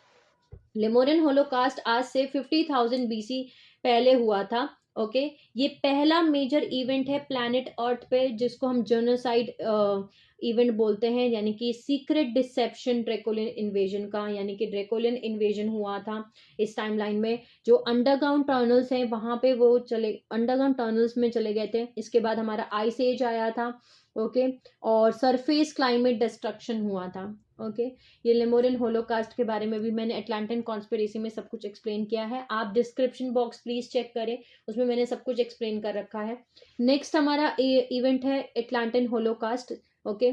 लेमोरियन होलोकास्ट आज से 50,000 बीसी पहले हुआ था। ओके, ये पहला मेजर इवेंट है प्लैनेट अर्थ पे, जिसको हम जेनोसाइड इवेंट बोलते हैं, यानी कि सीक्रेट डिसेप्शन ड्रेकोलियन इन्वेजन का, यानी कि ड्रेकोलियन इन्वेजन हुआ था इस टाइमलाइन में। जो अंडरग्राउंड टनल्स हैं वहां पे वो चले, अंडरग्राउंड टनल्स में चले गए थे। इसके बाद हमारा आइस एज आया था। ओके, और सरफेस क्लाइमेट डिस्ट्रक्शन हुआ था। ओके, ये लेमोरियन होलोकास्ट के बारे में भी मैंने अटलांटिन कॉन्स्पिरेसी में सब कुछ एक्सप्लेन किया है, आप डिस्क्रिप्शन बॉक्स प्लीज चेक करें, उसमें मैंने सब कुछ एक्सप्लेन कर रखा है। नेक्स्ट हमारा इवेंट है अटलांटिन होलोकास्ट। ओके,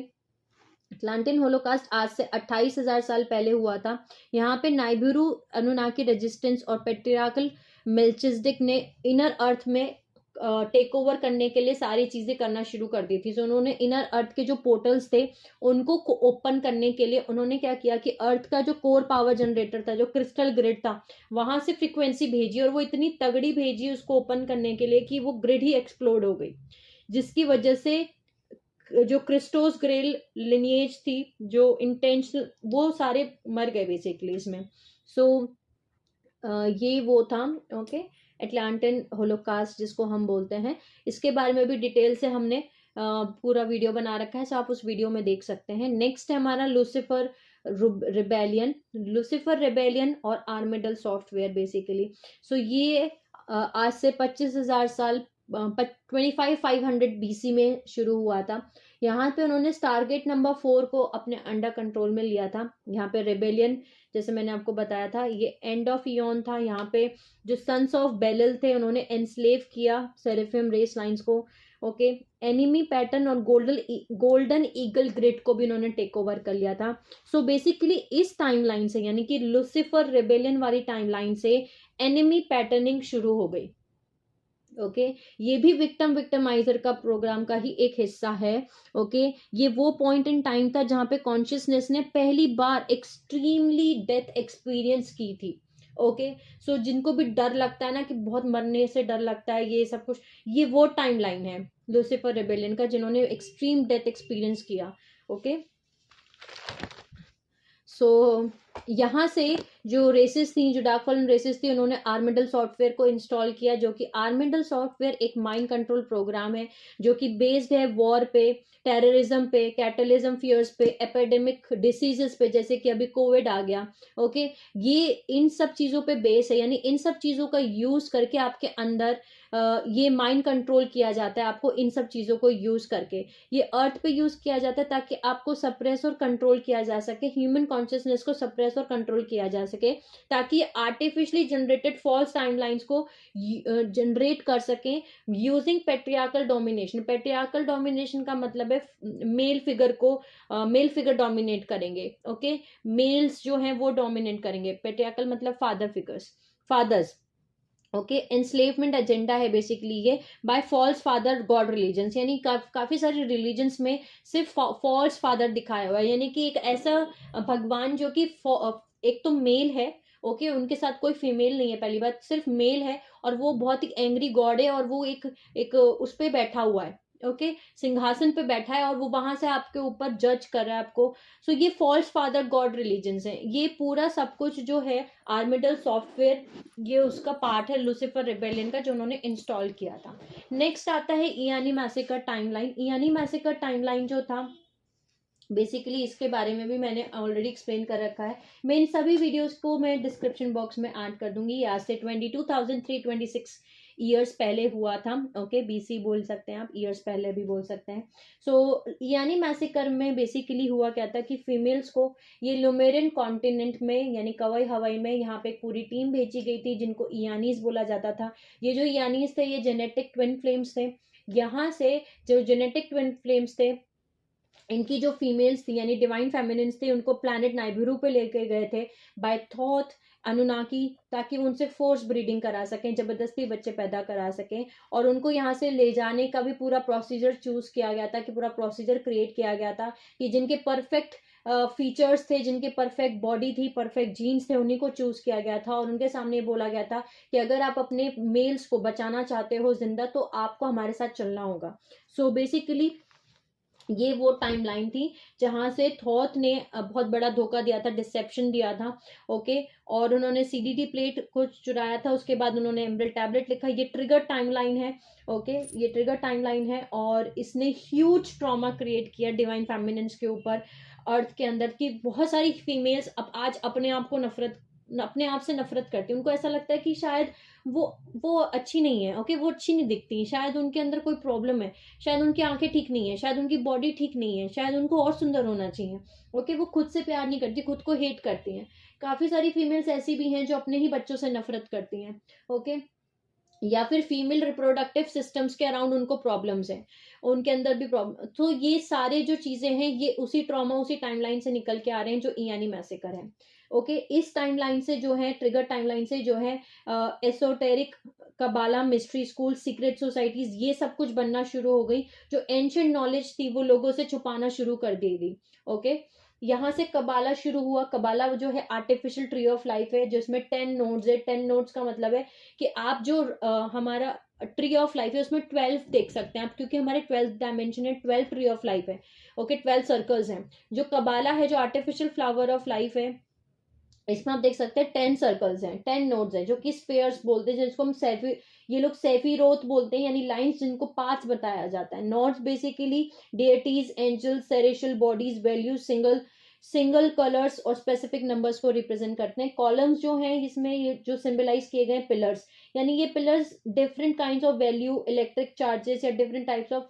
अटलांटिन होलोकास्ट आज से 28,000 साल पहले हुआ था। यहाँ पे नाइबिरू अनुनाकी रेजिस्टेंस और पेट्रियार्कल मेल्चिसडिक ने इनर अर्थ में टेक ओवर करने के लिए सारी चीजें करना शुरू कर दी थी। सो उन्होंने इनर अर्थ के जो पोर्टल्स थे उनको ओपन करने के लिए उन्होंने क्या किया कि अर्थ का जो कोर पावर जनरेटर था, जो क्रिस्टल ग्रिड था, वहां से फ्रीक्वेंसी भेजी, और वो इतनी तगड़ी भेजी उसको ओपन करने के लिए कि वो ग्रिड ही एक्सप्लोड हो गई, जिसकी वजह से जो क्रिस्टोस ग्रेल लिनिएज थी, जो इंटेंशनल, वो सारे मर गए बेसिकली इसमें। सो ये वो था। ओके, अटलांटिन होलोकास्ट जिसको हम बोलते हैं, इसके बारे में भी डिटेल से हमने पूरा वीडियो बना रखा है, सो आप उस वीडियो में देख सकते हैं। नेक्स्ट है हमारा लूसीफर रिबेलियन। लूसीफर रिबेलियन और आर्मिडल सॉफ्टवेयर बेसिकली। सो ये आज से 25,000 साल 25,500 बीसी में शुरू हुआ था। यहाँ पे उन्होंने स्टारगेट नंबर 4 को अपने अंडर कंट्रोल में लिया था। यहाँ पे रेबेलियन, जैसे मैंने आपको बताया था, ये एंड ऑफ इयॉन था। यहाँ पे जो सन्स ऑफ बेलिल थे उन्होंने एनस्लेव किया सेरेफिम रेस लाइन्स को। ओके, एनिमी पैटर्न और गोल्डन ईगल ग्रिड को भी उन्होंने टेक ओवर कर लिया था। सो बेसिकली इस टाइमलाइन से, यानी कि लूसीफर रेबेलियन वाली टाइमलाइन से एनिमी पैटर्निंग शुरू हो गई। ओके, ये भी विक्टिमाइजर का प्रोग्राम का ही एक हिस्सा है। ओके, ये वो पॉइंट इन टाइम था जहां पे कॉन्शियसनेस ने पहली बार एक्सट्रीमली डेथ एक्सपीरियंस की थी। ओके, सो जिनको भी डर लगता है ना, कि बहुत मरने से डर लगता है ये सब कुछ, ये वो टाइम लाइन है लूसीफर रेबेलियन का, जिन्होंने एक्सट्रीम डेथ एक्सपीरियंस किया। ओके, सो यहाँ से जो रेसेस थी, जो डार्क फॉलन रेसेस थी, उन्होंने आर्मिडल सॉफ्टवेयर को इंस्टॉल किया, जो कि आर्मिडल सॉफ्टवेयर एक माइंड कंट्रोल प्रोग्राम है, जो कि बेस्ड है वॉर पे, टेररिज्म पे, कैटलिज्म फियर्स पे, एपिडेमिक डिसीजेस पे, जैसे कि अभी कोविड आ गया। ओके, ये इन सब चीजों पे बेस है, यानी इन सब चीजों का यूज करके आपके अंदर ये माइंड कंट्रोल किया जाता है। आपको इन सब चीजों को यूज करके ये अर्थ पे यूज किया जाता है, ताकि आपको सप्रेस और कंट्रोल किया जा सके, ह्यूमन कॉन्शियसनेस को सप्रेस और कंट्रोल किया जा सके, ताकि आर्टिफिशियली जनरेटेड फॉल्स टाइमलाइंस को जनरेट कर सके using patriarchal domination. Patriarchal domination का मतलब है मेल फिगर को, मेल फिगर डोमिनेट करेंगे। ओके, मेल्स जो हैं वो डोमिनेट करेंगे। पेट्रियार्कल मतलब father figures, fathers. Okay, enslavement agenda है बेसिकली ये, by false father god religions, यानी काफी सारे रिलीजन्स में सिर्फ फॉल्स फादर दिखाया हुआ है, यानी कि एक ऐसा भगवान जो कि एक तो मेल है। ओके, उनके साथ कोई फीमेल नहीं है, पहली बात, सिर्फ मेल है, और वो बहुत ही एंग्री गॉड है, और वो एक उस पे बैठा हुआ है। ओके, सिंहासन पे बैठा है, और वो वहां से आपके ऊपर जज कर रहा है आपको। सो ये फॉल्स फादर गॉड रिलीजन्स हैं। ये पूरा सब कुछ जो है आर्मिडल सॉफ्टवेयर, ये उसका पार्ट है लूसीफर रिबेलियन का, जो उन्होंने इंस्टॉल किया था। नेक्स्ट आता है इयानी मैसेकर टाइमलाइन। इयानी मैसेकर टाइमलाइन जो था बेसिकली, इसके बारे में भी मैंने ऑलरेडी एक्सप्लेन कर रखा है। मैं इन सभी वीडियोस को मैं डिस्क्रिप्शन बॉक्स में ऐड कर दूंगी। आज से 22,326 ईयर्स पहले हुआ था। ओके, बीसी बोल सकते हैं आप, ईयर्स पहले भी बोल सकते हैं। सो यानी मैसेकर में बेसिकली हुआ क्या था कि फीमेल्स को ये लुमेरियन कॉन्टिनेंट में, यानी कवई हवाई में, यहाँ पे एक पूरी टीम भेजी गई थी, जिनको इयानीज बोला जाता था। ये जो इयानीज थे, ये जेनेटिक ट्विन फ्लेम्स थे। यहाँ से जो जेनेटिक ट्विन फ्लेम्स थे, इनकी जो फीमेल्स थी यानी डिवाइन फेमिनिन्स थे, उनको प्लैनेट नाइबिरू पे लेके गए थे बाय थॉथ अनुनाकी, ताकि वो उनसे फोर्स ब्रीडिंग करा सकें, जबरदस्ती बच्चे पैदा करा सकें। और उनको यहाँ से ले जाने का भी पूरा प्रोसीजर चूज किया गया था, कि पूरा प्रोसीजर क्रिएट किया गया था कि जिनके परफेक्ट फीचर्स थे, जिनके परफेक्ट बॉडी थी, परफेक्ट जीन्स थे, उन्हीं को चूज किया गया था। और उनके सामने बोला गया था कि अगर आप अपने मेल्स को बचाना चाहते हो जिंदा, तो आपको हमारे साथ चलना होगा। सो बेसिकली ये वो टाइमलाइन थी जहां से थॉथ ने बहुत बड़ा धोखा दिया था, डिसेप्शन दिया था। ओके, और उन्होंने सीडीटी प्लेट को चुराया था, उसके बाद उन्होंने एम्ब्रेल टैबलेट लिखा। ये ट्रिगर टाइमलाइन है। ओके, ये ट्रिगर टाइमलाइन है और इसने ह्यूज ट्रॉमा क्रिएट किया डिवाइन फेमिनिन्स के ऊपर, अर्थ के अंदर की बहुत सारी फीमेल्स अब आज अपने आप से नफरत करती है। उनको ऐसा लगता है कि शायद वो अच्छी नहीं है। ओके, वो अच्छी नहीं दिखती, शायद उनके अंदर कोई प्रॉब्लम है, शायद उनकी आंखें ठीक नहीं है, शायद उनकी बॉडी ठीक नहीं है, शायद उनको और सुंदर होना चाहिए। ओके, वो खुद से प्यार नहीं करती, खुद को हेट करती हैं। काफी सारी फीमेल्स ऐसी भी हैं जो अपने ही बच्चों से नफरत करती हैं। ओके, या फिर फीमेल रिप्रोडक्टिव सिस्टम्स के अराउंड उनको प्रॉब्लम्स हैं, उनके अंदर भी प्रॉब्लम। तो ये सारे जो चीजें हैं, ये उसी ट्रॉमा, उसी टाइमलाइन से निकल के आ रहे हैं जो इयानी मैसेकर है। ओके, इस टाइमलाइन से जो है, ट्रिगर टाइमलाइन से जो है, esoteric, कबाला, mystery school, secret societies, ये सब कुछ बनना शुरू हो गई। जो एंशिएंट नॉलेज थी वो लोगों से छुपाना शुरू कर दी गई। ओके, यहाँ से कबाला शुरू हुआ। कबाला जो है आर्टिफिशियल ट्री ऑफ लाइफ है, जिसमें 10 नोड्स है। 10 नोड्स का मतलब है कि आप जो हमारा ट्री ऑफ लाइफ है उसमें 12 देख सकते हैं आप, क्योंकि हमारे 12th डायमेंशन है, 12 ट्री ऑफ लाइफ है। ओके, 12 सर्कल्स हैं। जो कबाला है, जो आर्टिफिशियल फ्लावर ऑफ लाइफ है, इसमें आप देख सकते हैं 10 सर्कल्स हैं, 10 नोड्स हैं, जो कि स्फीयर्स बोलते हैं, जिसको हम सेफी, ये लोग सेफीरोथ बोलते हैं, यानी लाइंस जिनको पाथ्स बताया जाता है। Nodes basically deities, angels, celestial bodies, values, single colours और स्पेसिफिक नंबर्स को रिप्रेजेंट करते हैं। कॉलम्स जो हैं इसमें, ये जो सिंबलाइज किए गए पिलर्स, यानी ये pillars different kinds of value, electric charges या different types of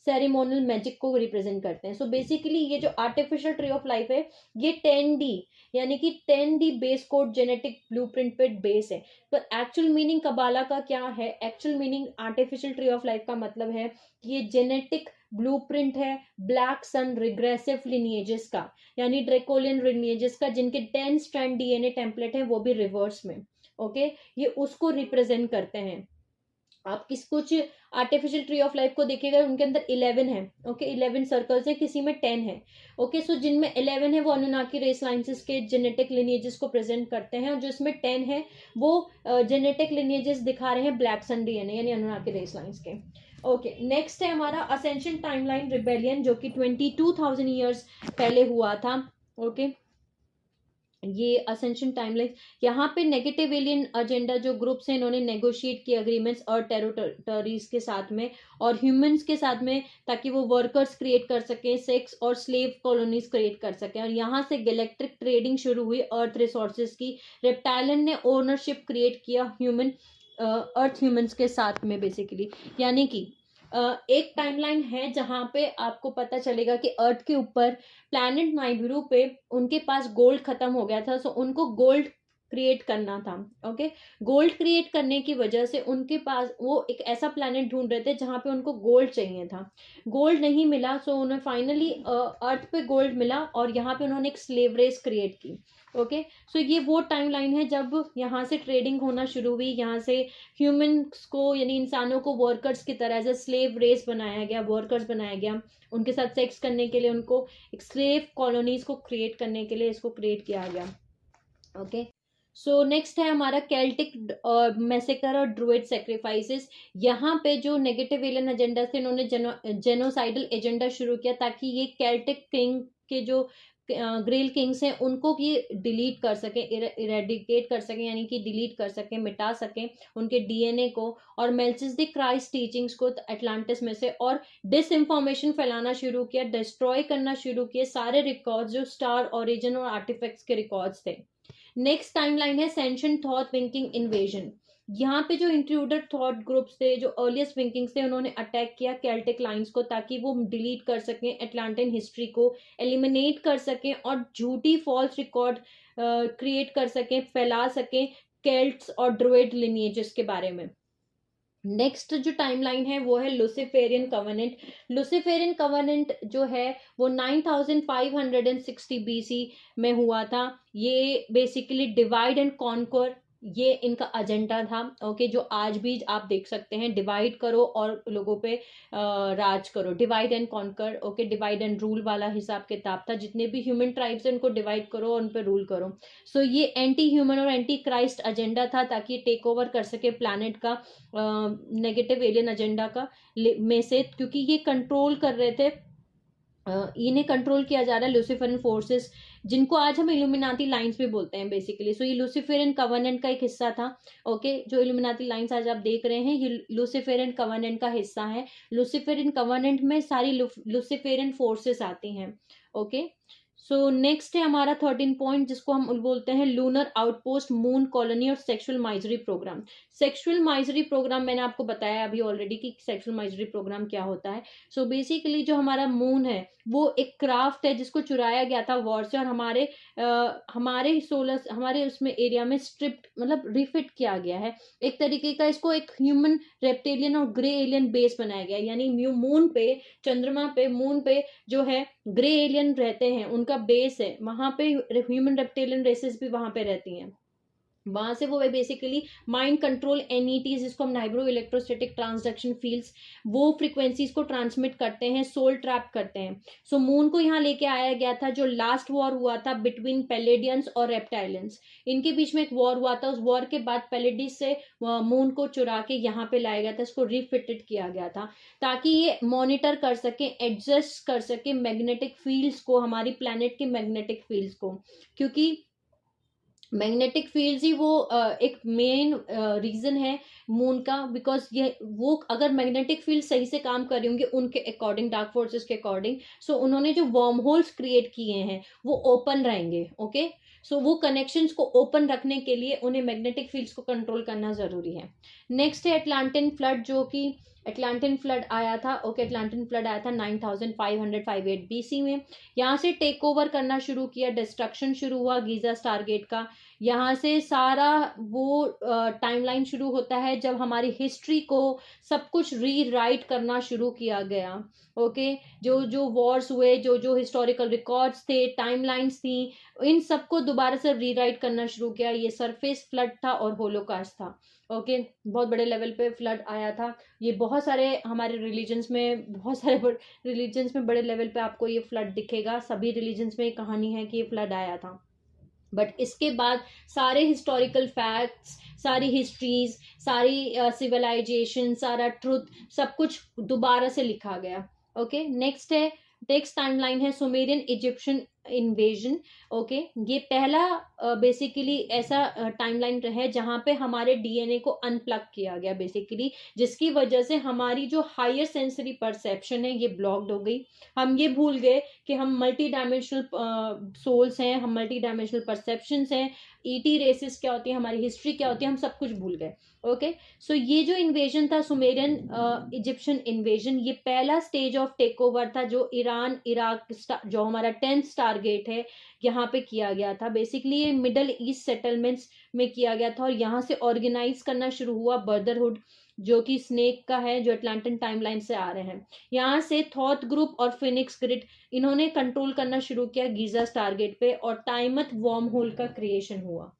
ceremonial magic को रिप्रेजेंट करते हैं। सो बेसिकली ये जो आर्टिफिशियल ट्री ऑफ लाइफ है, ये 10D यानी कि 10D base code genetic blueprint पे बेस है। पर एक्चुअल मीनिंग कबाला का क्या है? Actual meaning artificial tree of life का मतलब है कि ये जेनेटिक ब्लूप्रिंट है ब्लैक सन रिग्रेसिव लिनिएजेस का, यानी ड्रेकोलियन लिनिएजेस का, जिनके 10 स्ट्रैंड डीएनए टेम्पलेट है, वो भी रिवर्स में। ओके, ये उसको रिप्रेजेंट करते हैं। आप कुछ आर्टिफिशियल ट्री ऑफ लाइफ को देखिएगा, उनके अंदर 11 है। ओके, 11 सर्कल्स है, किसी में 10 है। ओके, सो जिनमें 11 है वो अनुनाकी रेस लाइंसेस के जेनेटिक लिनिएजेस को प्रेजेंट करते हैं, और जो इसमें 10 है वो जेनेटिक लिनिएजेस दिखा रहे हैं ब्लैक सन डीएनए यानी अनुनाकी रेस लाइंस के। ओके, नेक्स्ट है हमारा असेंशन टाइमलाइन रिबेलियन, जो कि 22,000 ईयर्स पहले हुआ था। ओके, ये असेंशन टाइमलाइन, यहाँ पे नेगेटिव एलियन एजेंडा जो ग्रुप्स हैं, इन्होंने नेगोशिएट किए अग्रीमेंट्स और टेरिटरीज के साथ में और ह्यूमंस के साथ में, ताकि वो वर्कर्स क्रिएट कर सकें, सेक्स और स्लेव कॉलोनीज क्रिएट कर सकें। और यहाँ से गैलेक्ट्रिक ट्रेडिंग शुरू हुई अर्थ रिसोर्सेज की। रेप्टाइलन ने ओनरशिप क्रिएट किया ह्यूमन, अर्थ ह्यूमंस के साथ में बेसिकली। यानी कि एक टाइमलाइन है जहां पे आपको पता चलेगा कि अर्थ के ऊपर प्लैनेट नाइबिरू पे उनके पास गोल्ड खत्म हो गया था, सो उनको गोल्ड क्रिएट करना था। ओके, गोल्ड क्रिएट करने की वजह से उनके पास वो एक ऐसा प्लैनेट ढूंढ रहे थे जहां पे उनको गोल्ड चाहिए था। गोल्ड नहीं मिला, सो उन्हें फाइनली अर्थ पे गोल्ड मिला और यहाँ पे उन्होंने एक स्लेव रेस क्रिएट की। ओके, सो ये वो टाइमलाइन है जब यहाँ से ट्रेडिंग होना शुरू हुई, यहाँ से ह्यूमंस को यानी इंसानों को वर्कर्स की तरह से स्लेव रेस बनाया गया, वर्कर्स बनाया गया, उनके साथ सेक्स करने के लिए, उनको एक स्लेव कॉलोनीज को क्रिएट करने के लिए इसको क्रिएट किया गया। ओके, सो नेक्स्ट है हमारा कैल्टिक मैसेकर और ड्रूइड सेक्रीफाइसेस। यहाँ पे जो नेगेटिव एलियन एजेंडा थे, इन्होंने जेनोसाइडल एजेंडा शुरू किया, ताकि ये कैल्टिक किंग के जो ग्रेल किंग्स हैं उनको ये डिलीट कर सकें, इरेडिकेट कर सकें, यानी कि डिलीट कर सकें, मिटा सकें उनके डीएनए को, और मेल्चिसदिक क्राइस्ट टीचिंग्स को एटलांटिस में से, और डिस इंफॉर्मेशन फैलाना शुरू किया, डिस्ट्रॉय करना शुरू किए सारे रिकॉर्ड्स जो स्टार ओरिजिन और आर्टिफैक्ट्स के रिकॉर्ड्स थे। नेक्स्ट टाइमलाइन है सेंशन थॉट विंकिंग इन्वेजन। यहाँ पे जो इंट्रूडर थॉट ग्रुप्स थे, जो अर्लीस्ट विंकिंग्स थे, उन्होंने अटैक किया कैल्टिक लाइंस को, ताकि वो डिलीट कर सकें एटलांटिन हिस्ट्री को, एलिमिनेट कर सकें और झूठी फॉल्स रिकॉर्ड क्रिएट कर सकें, फैला सकें केल्ट्स और ड्रूइड लिनिएजेस के बारे में। नेक्स्ट जो टाइमलाइन है वो है लूसिफेरियन कवनेंट। लूसिफेरियन कवनेंट जो है वो 9560 बीसी में हुआ था। ये बेसिकली डिवाइड एंड कॉन्कर, ये इनका एजेंडा था। ओके, जो आज भी आप देख सकते हैं, डिवाइड करो और लोगों पे राज करो, divide and conquer. Okay, divide and rule वाला हिसाब किताब था। जितने भी ह्यूमन ट्राइब्स हैं उनको डिवाइड करो और उन पे रूल करो। सो ये एंटी ह्यूमन और एंटी क्राइस्ट एजेंडा था, ताकि टेक ओवर कर सके प्लैनेट का नेगेटिव एलियन एजेंडा का में से, क्योंकि ये कंट्रोल कर रहे थे। इन्हें कंट्रोल किया जा रहा है लूसीफरन फोर्सेस, जिनको आज हम इल्यूमिनाती लाइंस भी बोलते हैं बेसिकली। सो ये लूसीफेरन कवर्नेंट का एक हिस्सा था। ओके, जो इल्यूमिनाती लाइंस आज आप देख रहे हैं ये लूसीफेरन कवर्नेंट का हिस्सा है। लूसीफेरन कवर्नेंट में सारी लूसीफेरन फोर्सेस आती हैं। ओके, सो नेक्स्ट है हमारा 13 पॉइंट, जिसको हम बोलते हैं लूनर आउटपोस्ट, मून कॉलोनी और sexual misery programme. Sexual misery programme मैंने आपको बताया अभी ऑलरेडी कि सेक्सुअल माइजरी प्रोग्राम क्या होता है। सो बेसिकली जो हमारा मून है वो एक क्राफ्ट है जिसको चुराया गया था वॉर से, और हमारे उसमें एरिया में स्ट्रिप्ट मतलब रिफिट किया गया है एक तरीके का। इसको एक ह्यूमन, रेप्टेलियन और ग्रे एलियन बेस बनाया गया, यानी मून पे, चंद्रमा पे, मून पे जो है ग्रे एलियन रहते हैं, उनका बेस है वहां पे। ह्यूमन रेप्टेलियन रेसेस भी वहां पे रहती हैं। वहां से वो बेसिकली माइंड कंट्रोल एनईटीज, जिसको हम नाइब्रो इलेक्ट्रोस्टैटिक ट्रांसडक्शन फील्ड्स, वो फ्रीक्वेंसीज को ट्रांसमिट करते हैं, सोल ट्रैप करते हैं। सो मून को यहाँ लेके आया गया था। जो लास्ट वॉर हुआ था बिटवीन पेलेडियंस और रेप्टाइलियंस, इनके बीच में एक वॉर हुआ था। उस वॉर के बाद पेलेडिस से मून को चुरा के यहाँ पे लाया गया था, इसको रिफिटेड किया गया था, ताकि ये मॉनिटर कर सके, एडजस्ट कर सके मैग्नेटिक फील्ड्स को, हमारी प्लैनेट के मैग्नेटिक फील्ड्स को। क्योंकि मैग्नेटिक फील्ड ही वो एक मेन रीजन है मून का, बिकॉज ये वो अगर मैग्नेटिक फील्ड सही से काम कर रही होंगे उनके अकॉर्डिंग, डार्क फोर्सेस के अकॉर्डिंग, सो उन्होंने जो वर्म होल्स क्रिएट किए हैं वो ओपन रहेंगे। ओके, सो वो कनेक्शंस को ओपन रखने के लिए उन्हें मैग्नेटिक फील्ड्स को कंट्रोल करना जरूरी है। नेक्स्ट है अटलांटिन फ्लड, जो कि अटलांटिन फ्लड आया था। ओके, अटलांटिन फ्लड आया था 9558 बीसी में। यहाँ से टेक ओवर करना शुरू किया, डिस्ट्रक्शन शुरू हुआ गीजा स्टारगेट का। यहाँ से सारा वो टाइमलाइन शुरू होता है जब हमारी हिस्ट्री को सब कुछ रीराइट करना शुरू किया गया। ओके, जो जो वॉर्स हुए, जो जो हिस्टोरिकल रिकॉर्ड्स थे, टाइमलाइंस थी, इन सबको दोबारा से रीराइट करना शुरू किया। ये सरफेस फ्लड था और होलोकास्ट था। ओके, बहुत बड़े लेवल पे फ्लड आया था। ये बहुत सारे हमारे रिलीजन्स में, बहुत सारे रिलीजन्स में बड़े लेवल पे आपको ये फ्लड दिखेगा। सभी रिलीजन्स में एक कहानी है कि ये फ्लड आया था। बट इसके बाद सारे हिस्टोरिकल फैक्ट्स, सारी हिस्ट्रीज, सारी सिविलाइजेशन, सारा ट्रुथ, सब कुछ दोबारा से लिखा गया। ओके, नेक्स्ट है, नेक्स्ट टाइमलाइन है सुमेरियन इजिप्शियन इन्वेजन। ओके, ये पहला बेसिकली ऐसा टाइमलाइन है जहां पे हमारे डीएनए को अनप्लग किया गया बेसिकली, जिसकी वजह से हमारी जो हायर सेंसरी परसेप्शन है ये ब्लॉक्ड हो गई। हम ये भूल गए कि हम मल्टी डायमेंशनल सोल्स हैं, हम मल्टी डायमेंशनल परसेप्शंस हैं, ईटी रेसिस क्या होती है, हमारी हिस्ट्री क्या होती है, हम सब कुछ भूल गए। ओके, सो ये जो इन्वेजन था सुमेरियन इजिप्शियन इन्वेजन, ये पहला स्टेज ऑफ टेक ओवर था जो ईरान इराक जो हमारा 10th टारगेट है यहाँ पे किया गया था। बेसिकली ये मिडल ईस्ट सेटलमेंट्स में किया गया था, और यहाँ से ऑर्गेनाइज करना शुरू हुआ ब्रदरहुड, जो कि स्नेक का है, जो अटलांटिन टाइमलाइन से आ रहे हैं। यहाँ से थॉथ ग्रुप और फिनिक्स ग्रिड, इन्होंने कंट्रोल करना शुरू किया गीजा स्टारगेट पे, और टाइमथ वर्म होल का क्रिएशन हुआ।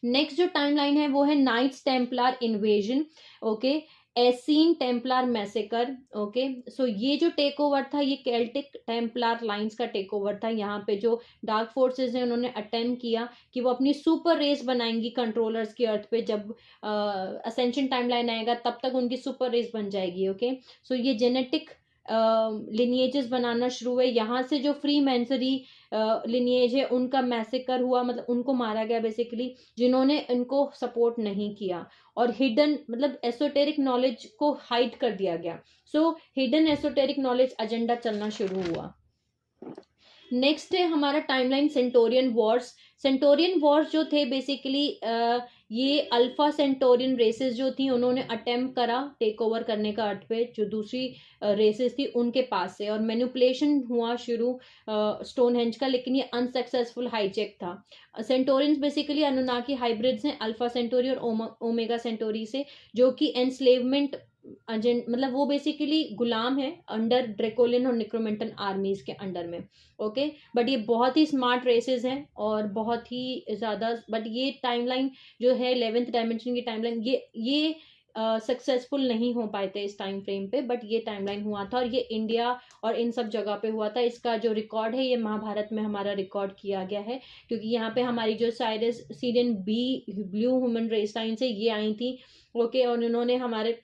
नेक्स्ट जो टाइमलाइन है वो है Knights Templar invasion. Okay, Essene Templar massacre. Okay, so ये जो टेक ओवर था ये केल्टिक टेम्पलर लाइंस का टेक ओवर था। यहाँ पे जो डार्क फोर्सेस हैं उन्होंने अटेम्प्ट किया कि वो अपनी सुपर रेस बनाएंगी कंट्रोलर्स की अर्थ पे। जब असेंशन टाइमलाइन आएगा तब तक उनकी सुपर रेस बन जाएगी। ओके, सो ये जेनेटिक लिनिएजेस बनाना शुरू हुए। यहाँ से जो फ्री मैंसरी लिनिएज है उनका मैसेकर हुआ, मतलब उनको मारा गया बेसिकली, जिन्होंने इनको सपोर्ट नहीं किया, और हिडन मतलब एसोटेरिक नॉलेज को हाइड कर दिया गया। सो हिडन एसोटेरिक नॉलेज एजेंडा चलना शुरू हुआ। नेक्स्ट है हमारा टाइमलाइन सेंटोरियन वॉर्स। सेंटोरियन वॉर्स जो थे बेसिकली ये अल्फा सेंटोरियन रेसेस जो थी उन्होंने अटेम्प्ट करा टेक ओवर करने का अर्थ पे जो दूसरी रेसेस थी उनके पास से, और मैनिपुलेशन हुआ शुरू स्टोनहेंज का, लेकिन ये अनसक्सेसफुल हाईजेक था। सेंटोरियंस बेसिकली अनुनाकी हाइब्रिड्स हैं अल्फा सेंटोरी और ओमेगा सेंटोरी से, जो कि एनस्लेवमेंट मतलब वो बेसिकली गुलाम है अंडर ड्रेकोलियन और निक्रोमेंटन आर्मीज के अंडर में। ओके, बट ये बहुत ही स्मार्ट रेसेस हैं और बहुत ही ज्यादा, बट ये टाइमलाइन जो है 11th डायमेंशन की टाइमलाइन, ये सक्सेसफुल नहीं हो पाए थे इस टाइम फ्रेम पे, बट ये टाइमलाइन हुआ था और ये इंडिया और इन सब जगह पे हुआ था। इसका जो रिकॉर्ड है ये महाभारत में हमारा रिकॉर्ड किया गया है, क्योंकि यहाँ पे हमारी जो Sirius Sirian B blue human race line से ये आई थी। ओके, और उन्होंने हमारे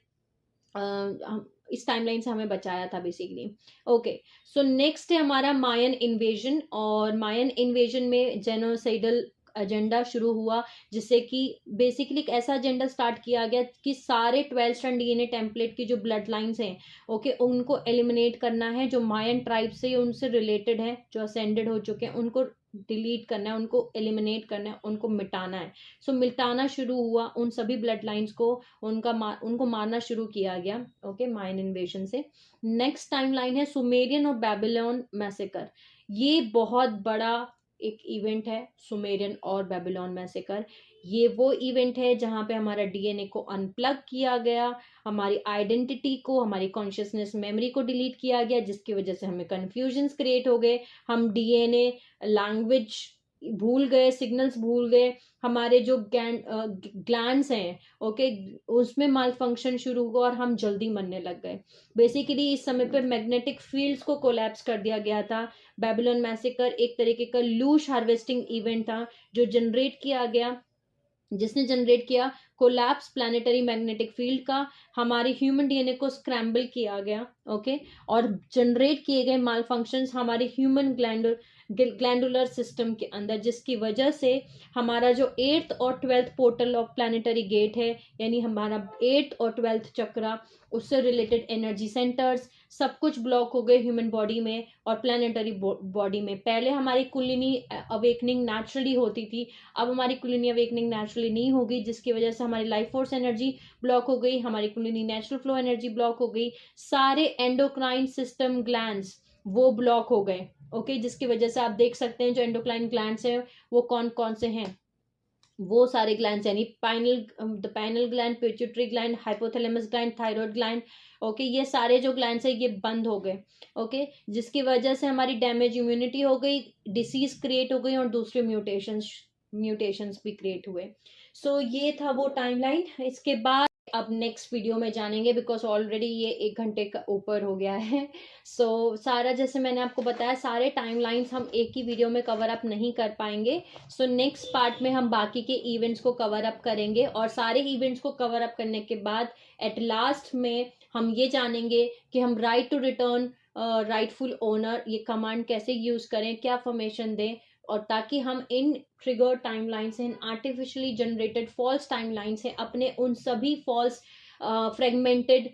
इस टाइमलाइन से हमें बचाया था बेसिकली। ओके, सो नेक्स्ट है हमारा मायन इन्वेजन, और मायन इन्वेजन में जेनोसाइडल एजेंडा शुरू हुआ, जिससे कि बेसिकली एक ऐसा एजेंडा स्टार्ट किया गया कि सारे 12 स्ट्रैंड डीएनए टेम्पलेट की जो ब्लड लाइन्स हैं, ओके, उनको एलिमिनेट करना है। जो मायन ट्राइब से उनसे रिलेटेड है, जो असेंडेड हो चुके हैं, उनको डिलीट करना है, उनको एलिमिनेट करना है, उनको मिटाना है। सो मिटाना शुरू हुआ उन सभी ब्लड लाइन्स को, उनको मारना शुरू किया गया। ओके, मायन इन्वेजन से। नेक्स्ट टाइमलाइन है सुमेरियन और बेबीलोन मैसेकर। ये बहुत बड़ा एक इवेंट है, सुमेरियन और बेबीलोन मैसेकर। ये वो इवेंट है जहां पे हमारा डीएनए को अनप्लग किया गया, हमारी आइडेंटिटी को, हमारी कॉन्शियसनेस मेमोरी को डिलीट किया गया, जिसकी वजह से हमें कंफ्यूजन्स क्रिएट हो गए, हम डीएनए लैंग्वेज भूल गए, सिग्नल्स भूल गए, हमारे जो ग्लैंड्स हैं, ओके, उसमें माल फंक्शन शुरू हुआ और हम जल्दी मरने लग गए। बेसिकली इस समय पे मैग्नेटिक फील्ड्स को कोलैप्स कर दिया गया था। बेबीलोन मैसेकर एक तरीके का लूश हार्वेस्टिंग इवेंट था जो जनरेट किया गया, जिसने जनरेट किया कोलैप्स प्लैनेटरी मैग्नेटिक फील्ड का, हमारे ह्यूमन डीएनए को स्क्रैम्बल किया गया। ओके, और जनरेट किए गए माल फंक्शंस हमारे ह्यूमन ग्लैंडुलर सिस्टम के अंदर, जिसकी वजह से हमारा जो 8th और 12th portal of planetary gate है, यानी हमारा 8th और 12th चक्रा, उससे रिलेटेड एनर्जी सेंटर्स सब कुछ ब्लॉक हो गए ह्यूमन बॉडी में और प्लैनेटरी बॉडी में। पहले हमारी कुंडलिनी अवेकनिंग नेचुरली होती थी, अब हमारी कुंडलिनी अवेकनिंग नेचुरली नहीं होगी, जिसकी वजह से हमारी लाइफ फोर्स एनर्जी ब्लॉक हो गई, हमारी kundalini natural flow energy block हो गई, सारे एंडोक्राइन सिस्टम ग्लैंड्स वो ब्लॉक हो गए। ओके, जिसकी वजह से आप देख सकते हैं जो एंडोक्राइन ग्लैंड्स हैं वो कौन कौन से हैं, वो सारे ग्लैंड्स यानी pineal gland, pituitary gland, hypothalamus gland, thyroid gland, okay, ये सारे जो ग्लैंड्स है ये बंद हो गए। ओके, जिसकी वजह से हमारी डैमेज इम्यूनिटी हो गई, डिसीज क्रिएट हो गई और दूसरे म्यूटेशंस भी क्रिएट हुए। सो ये था वो टाइमलाइन। इसके बाद अब नेक्स्ट वीडियो में जानेंगे, बिकॉज ऑलरेडी ये 1 घंटे का ऊपर हो गया है। सो सारा जैसे मैंने आपको बताया सारे टाइमलाइंस हम एक ही वीडियो में कवर अप नहीं कर पाएंगे। सो नेक्स्ट पार्ट में हम बाकी के इवेंट्स को कवर अप करेंगे, और सारे इवेंट्स को कवर अप करने के बाद एट लास्ट में हम ये जानेंगे कि हम right to return rightful owner ये कमांड कैसे यूज करें, क्या फॉर्मेशन दें, और ताकि हम इन ट्रिगर टाइमलाइन से, इन आर्टिफिशियली जनरेटेड फॉल्स टाइमलाइन से अपने उन सभी फॉल्स फ्रेगमेंटेड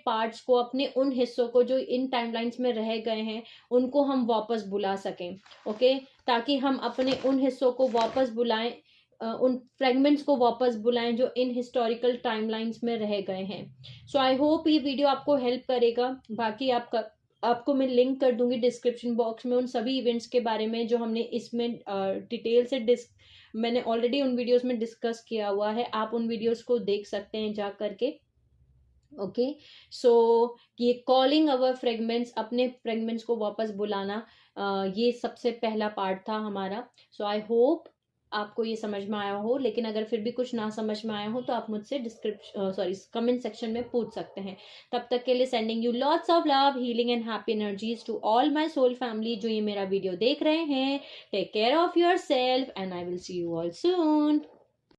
पार्ट्स को, अपने उन हिस्सों को जो इन टाइमलाइंस में रह गए हैं, उनको हम वापस बुला सकें। ओके, ताकि हम अपने उन हिस्सों को वापस बुलाएं, उन फ्रेगमेंट्स को वापस बुलाएं जो इन हिस्टोरिकल टाइमलाइंस में रह गए हैं। सो आई होप ये वीडियो आपको हेल्प करेगा। बाकी आपको मैं लिंक कर दूंगी डिस्क्रिप्शन बॉक्स में उन सभी इवेंट्स के बारे में जो हमने इसमें डिटेल से मैंने ऑलरेडी उन वीडियोस में डिस्कस किया हुआ है, आप उन वीडियोस को देख सकते हैं जा करके। ओके, सो ये कॉलिंग अवर फ्रेगमेंट्स, अपने फ्रेगमेंट्स को वापस बुलाना, ये सबसे पहला पार्ट था हमारा। सो आई होप आपको ये समझ में आया हो, लेकिन अगर फिर भी कुछ ना समझ में आया हो तो आप मुझसे कमेंट सेक्शन में पूछ सकते हैं। तब तक के लिए sending you lots of love, healing and happy energies to all my soul family जो ये मेरा वीडियो देख रहे हैं। Take care of yourself and I will see you all soon.